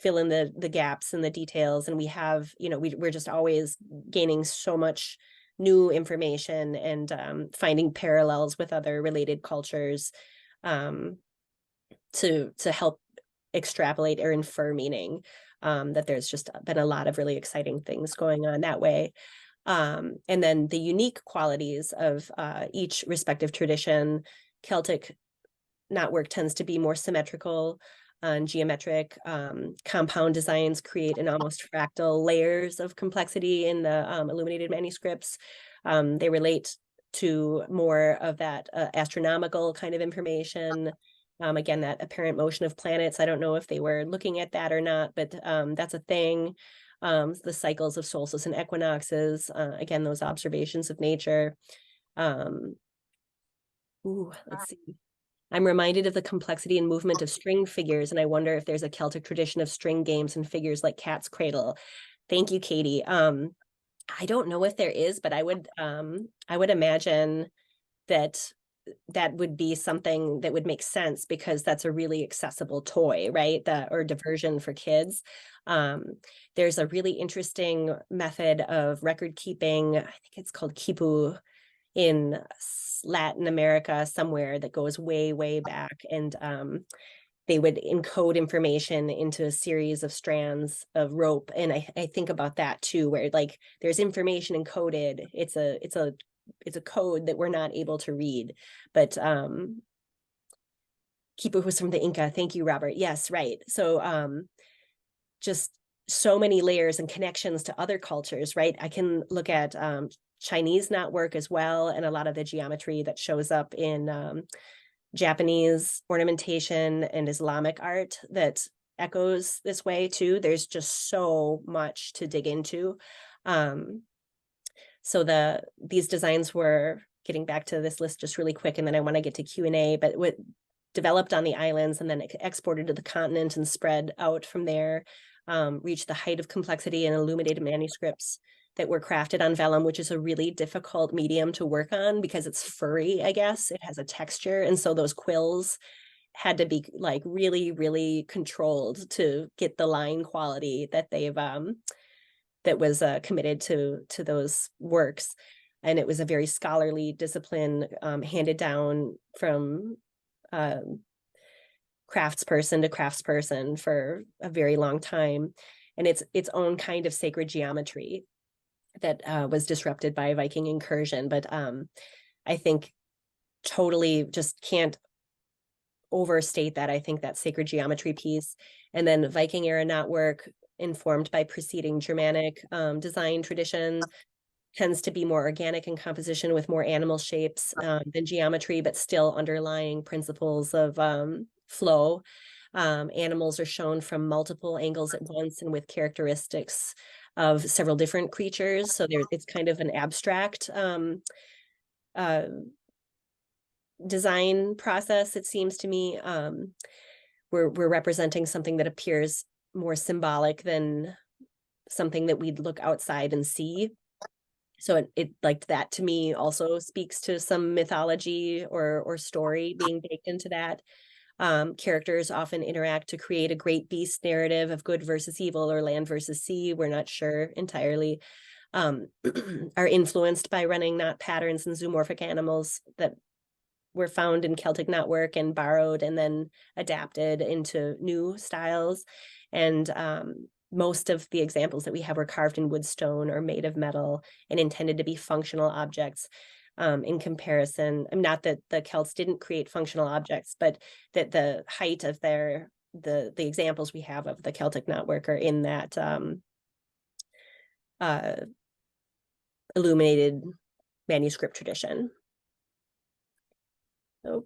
fill in the gaps and the details. And we have, we're just always gaining so much new information and finding parallels with other related cultures to help extrapolate or infer meaning. That there's just been a lot of really exciting things going on that way. And then the unique qualities of each respective tradition. Celtic knotwork tends to be more symmetrical and geometric. Compound designs create an almost fractal layers of complexity in the illuminated manuscripts. They relate to more of that astronomical kind of information. Again, that apparent motion of planets. I don't know if they were looking at that or not, but that's a thing. The cycles of solstice and equinoxes, again, those observations of nature. Let's see. I'm reminded of the complexity and movement of string figures, and I wonder if there's a Celtic tradition of string games and figures like Cat's Cradle. Thank you, Katie. I don't know if there is, but I would imagine that would be something that would make sense because that's a really accessible toy, right? Or diversion for kids. There's a really interesting method of record keeping. I think it's called quipu in Latin America somewhere that goes way, way back. And they would encode information into a series of strands of rope. And I think about that too, where like there's information encoded. It's a code that we're not able to read, but quipu was from the Inca. Thank you, Robert. Yes, right. So just so many layers and connections to other cultures, right? I can look at Chinese knotwork as well, and a lot of the geometry that shows up in Japanese ornamentation and Islamic art that echoes this way too. There's just so much to dig into. So these designs were, getting back to this list just really quick, and then I want to get to Q&A, but what developed on the islands and then exported to the continent and spread out from there, reached the height of complexity in illuminated manuscripts that were crafted on vellum, which is a really difficult medium to work on because it's furry, I guess. It has a texture. And so those quills had to be like really, really controlled to get the line quality that they've that was committed to those works. And it was a very scholarly discipline handed down from craftsperson to craftsperson for a very long time. And it's its own kind of sacred geometry that was disrupted by Viking incursion. But I think totally just can't overstate that. I think that sacred geometry piece, and then Viking era knotwork informed by preceding Germanic design tradition tends to be more organic in composition with more animal shapes than geometry, but still underlying principles of flow. Animals are shown from multiple angles at once and with characteristics of several different creatures. So it's kind of an abstract design process, it seems to me. We're representing something that appears more symbolic than something that we'd look outside and see. So it like that to me also speaks to some mythology or story being baked into that. Characters often interact to create a great beast narrative of good versus evil or land versus sea. We're not sure entirely. Are influenced by running knot patterns and zoomorphic animals that were found in Celtic knotwork and borrowed and then adapted into new styles. And most of the examples that we have were carved in wood, stone, or made of metal and intended to be functional objects. In comparison, not that the Celts didn't create functional objects, but that the height of the examples we have of the Celtic knotwork are in that illuminated manuscript tradition. Oh,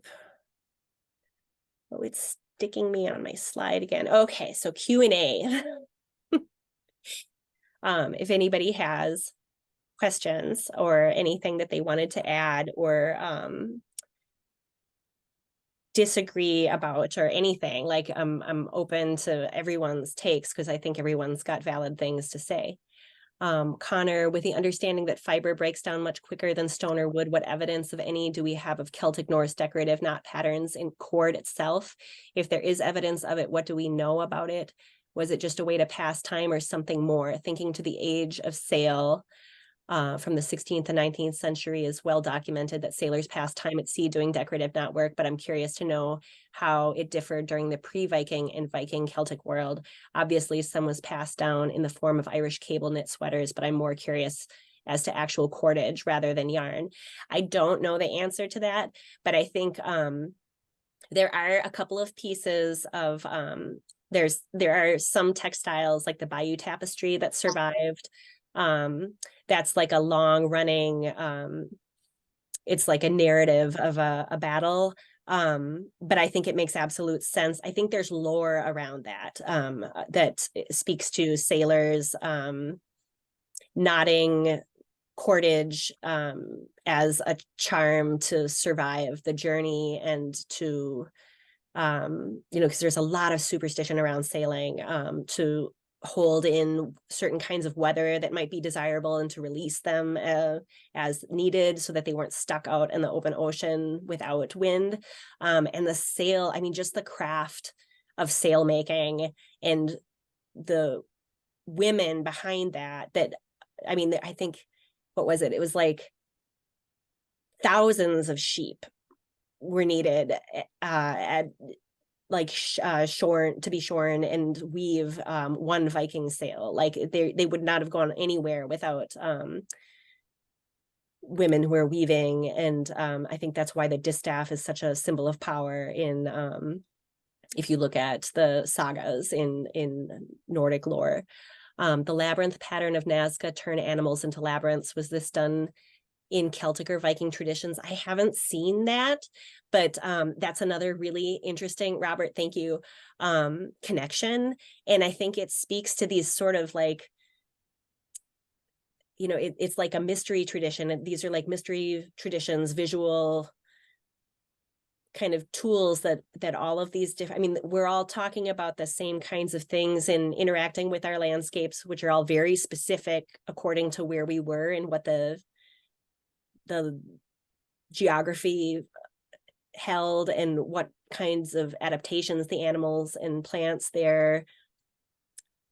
it's sticking me on my slide again. Okay, so Q&A. If anybody has questions or anything that they wanted to add or disagree about or anything. Like I'm open to everyone's takes because I think everyone's got valid things to say. Connor, with the understanding that fiber breaks down much quicker than stone or wood, what evidence of any do we have of Celtic Norse decorative knot patterns in cord itself? If there is evidence of it, what do we know about it? Was it just a way to pass time or something more? Thinking to the age of sail from the 16th and 19th century is well documented that sailors passed time at sea doing decorative knotwork, but I'm curious to know how it differed during the pre-Viking and Viking Celtic world. Obviously, some was passed down in the form of Irish cable knit sweaters, but I'm more curious as to actual cordage rather than yarn. I don't know the answer to that, but I think there are a couple of pieces of, there are some textiles like the Bayou tapestry that survived. That's like a long running, it's like a narrative of a battle. But I think it makes absolute sense. I think there's lore around that, that speaks to sailors knotting cordage as a charm to survive the journey and to, because there's a lot of superstition around sailing, to hold in certain kinds of weather that might be desirable and to release them as needed so that they weren't stuck out in the open ocean without wind. And the sail, I mean, just the craft of sail making and the women behind that, I mean, I think, what was it? It was like thousands of sheep were needed at like shorn and weave one Viking sail. Like they would not have gone anywhere without women who are weaving. And I think that's why the distaff is such a symbol of power in if you look at the sagas in Nordic lore. The labyrinth pattern of Nazca turn animals into labyrinths. Was this done in Celtic or Viking traditions? I haven't seen that, but that's another really interesting, Robert, thank you, connection. And I think it speaks to these sort of like, it's like a mystery tradition. And these are like mystery traditions, visual kind of tools that all of these different, I mean, we're all talking about the same kinds of things and interacting with our landscapes, which are all very specific according to where we were and what the geography held and what kinds of adaptations the animals and plants there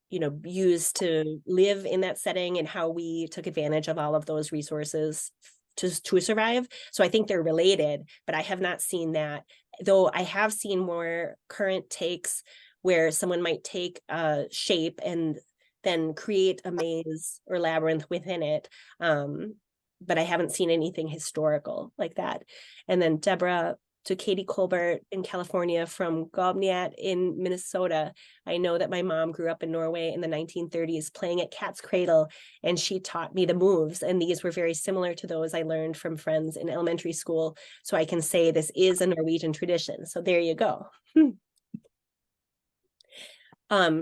used to live in that setting and how we took advantage of all of those resources to survive. So I think they're related, but I have not seen that, though I have seen more current takes where someone might take a shape and then create a maze or labyrinth within it. But I haven't seen anything historical like that. And then Deborah, to Katie Colbert in California from Gobniat in Minnesota. I know that my mom grew up in Norway in the 1930s playing at Cat's Cradle, and she taught me the moves. And these were very similar to those I learned from friends in elementary school. So I can say this is a Norwegian tradition. So there you go.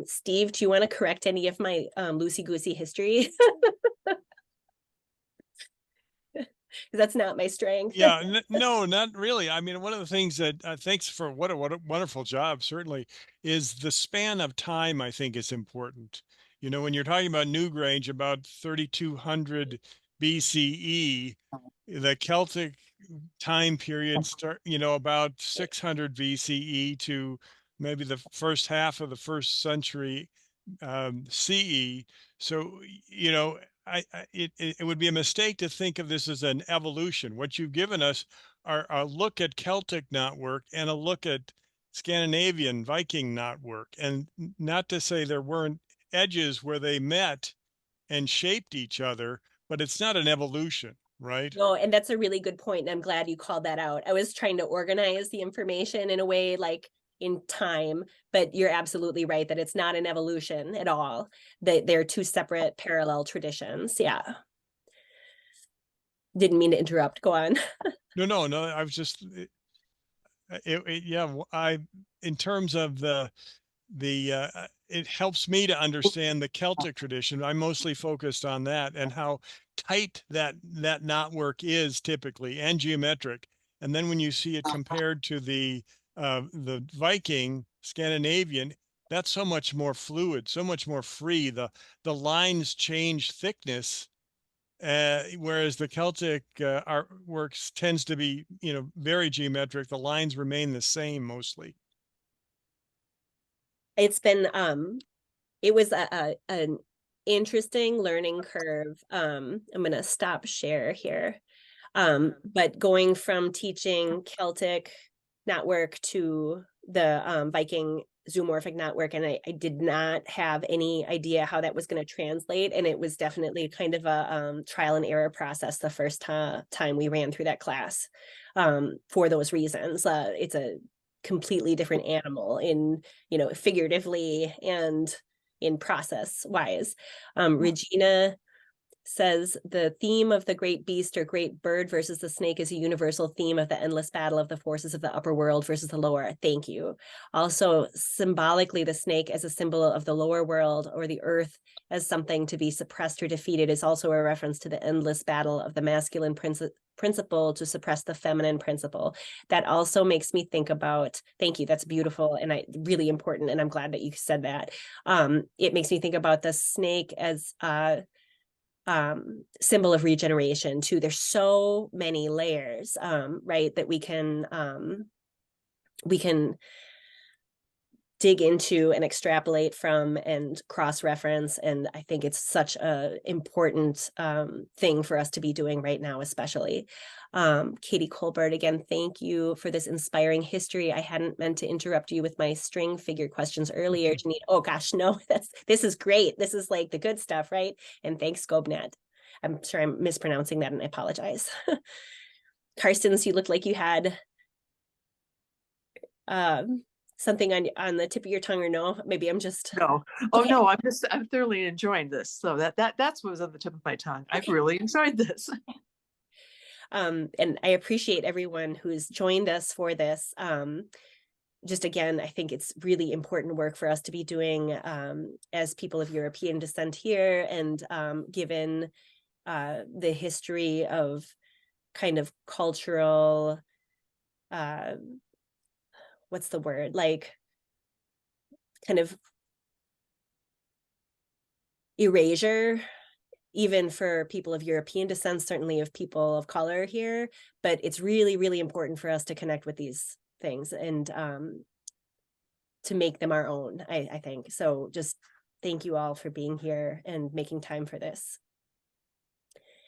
Steve, do you want to correct any of my loosey-goosey history? That's not my strength. Yeah, no, not really. I mean, one of the things that thanks for what a wonderful job, certainly, is the span of time. I think is important. When you're talking about Newgrange, about 3200 BCE, the Celtic time period start, about 600 BCE to maybe the first half of the first century CE. So, it would be a mistake to think of this as an evolution. What you've given us are a look at Celtic knotwork and a look at Scandinavian Viking knotwork, and not to say there weren't edges where they met and shaped each other, but it's not an evolution, right? No, and that's a really good point, and I'm glad you called that out. I was trying to organize the information in a way like in time, but you're absolutely right that it's not an evolution at all. They're two separate parallel traditions. Yeah. Didn't mean to interrupt. Go on. No. I was just, yeah, in terms of the it helps me to understand the Celtic tradition. I'm mostly focused on that and how tight that knotwork is typically, and geometric. And then when you see it compared to the Viking Scandinavian, that's so much more fluid, so much more free. The lines change thickness, whereas the Celtic artworks tends to be, very geometric. The lines remain the same mostly. It's been it was an interesting learning curve. I'm gonna stop share here. But going from teaching Celtic knotwork to the Viking zoomorphic knotwork, and I did not have any idea how that was going to translate, and it was definitely kind of a trial and error process the first time we ran through that class, for those reasons. It's a completely different animal in, figuratively and in process wise. Regina says the theme of the great beast or great bird versus the snake is a universal theme of the endless battle of the forces of the upper world versus the lower. Thank you. Also, symbolically, the snake as a symbol of the lower world, or the earth as something to be suppressed or defeated, is also a reference to the endless battle of the masculine principle to suppress the feminine principle. That also makes me think about, thank you, that's beautiful and really important, and I'm glad that you said that. It makes me think about the snake as symbol of regeneration too. There's so many layers, right, that we can dig into and extrapolate from and cross-reference, and I think it's such a important thing for us to be doing right now, especially. Katie Colbert, again, thank you for this inspiring history. I hadn't meant to interrupt you with my string figure questions earlier, Jeanine. Oh gosh, no, this is great. This is like the good stuff, right? And thanks, Gobnat. I'm sure I'm mispronouncing that and I apologize. Carstens, you looked like you had something on the tip of your tongue, or no? Maybe I'm just No. Oh okay. no, I'm thoroughly enjoying this. So that's what was on the tip of my tongue. I've really enjoyed this. And I appreciate everyone who's joined us for this. Just again, I think it's really important work for us to be doing as people of European descent here, and given the history of kind of cultural, what's the word, like kind of erasure, even for people of European descent, certainly of people of color here. But it's really, really important for us to connect with these things and to make them our own, I think. So just thank you all for being here and making time for this.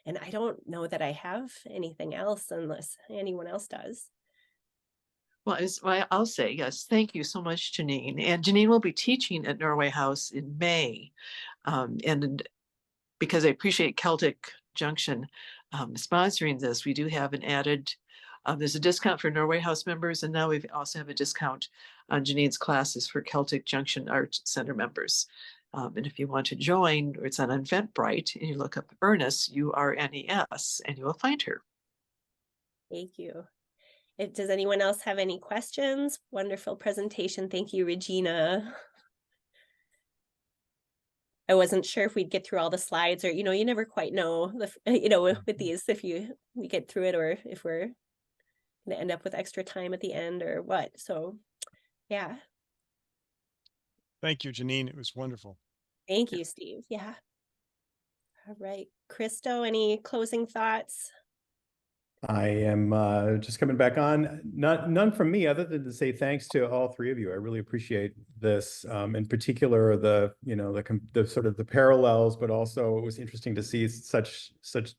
And I don't know that I have anything else unless anyone else does. Well, I'll say yes. Thank you so much, Jeanine. And Jeanine will be teaching at Norway House in May. And because I appreciate Celtic Junction sponsoring this, we do have an added, there's a discount for Norway House members, and now we also have a discount on Jeanine's classes for Celtic Junction Art Center members. And if you want to join, it's on Eventbrite, and you look up Ernest, URNES, and you will find her. Thank you. Does anyone else have any questions? Wonderful presentation. Thank you, Regina. I wasn't sure if we'd get through all the slides, or, you never quite know, with these, if we get through it, or if we're going to end up with extra time at the end or what. So, yeah. Thank you, Jeanine. It was wonderful. Thank you, Steve. Yeah. All right. Christo, any closing thoughts? I am just coming back on. None from me, other than to say thanks to all three of you. I really appreciate this. In particular, the sort of the parallels, but also it was interesting to see such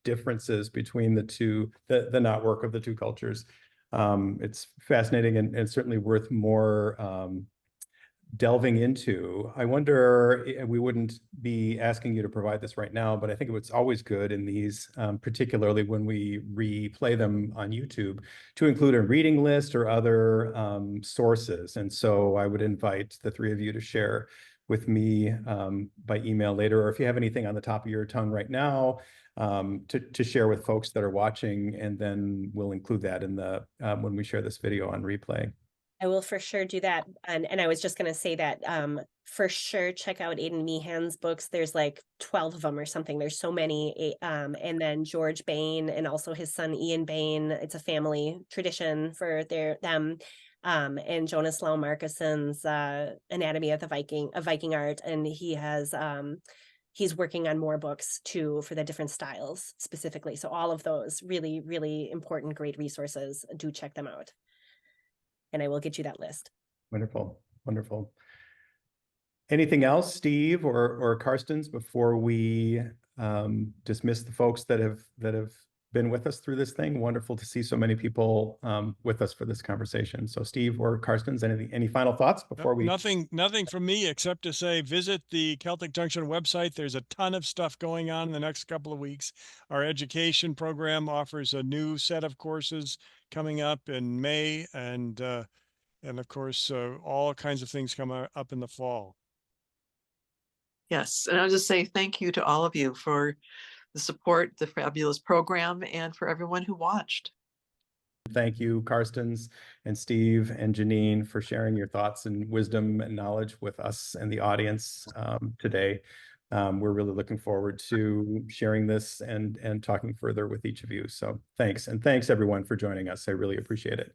differences between the knotwork of the two cultures. It's fascinating and certainly worth more delving into. I wonder, we wouldn't be asking you to provide this right now, but I think it's always good in these, particularly when we replay them on YouTube, to include a reading list or other sources. And so I would invite the three of you to share with me by email later, or if you have anything on the top of your tongue right now, to share with folks that are watching, and then we'll include that in the when we share this video on replay. I will for sure do that. And I was just going to say that for sure, check out Aidan Meehan's books. There's like 12 of them or something. There's so many. And then George Bain and also his son, Ian Bain. It's a family tradition for them. And Jonas Markussen's Anatomy of Viking Art. And he has he's working on more books too for the different styles specifically. So all of those really, really important, great resources. Do check them out. And I will get you that list. Wonderful, wonderful. Anything else, Steve or Carstens, before we dismiss the folks that have been with us through this thing? Wonderful to see so many people with us for this conversation. So, Steve or Carstens, any final thoughts before we? Nothing from me except to say visit the Celtic Junction website. There's a ton of stuff going on in the next couple of weeks. Our education program offers a new set of courses coming up in May, and of course all kinds of things come up in the fall. Yes, and I'll just say thank you to all of you for the support, the fabulous program, and for everyone who watched. Thank you, Carstens and Steve and Jeanine, for sharing your thoughts and wisdom and knowledge with us and the audience today. We're really looking forward to sharing this and talking further with each of you. So thanks. And thanks everyone for joining us. I really appreciate it.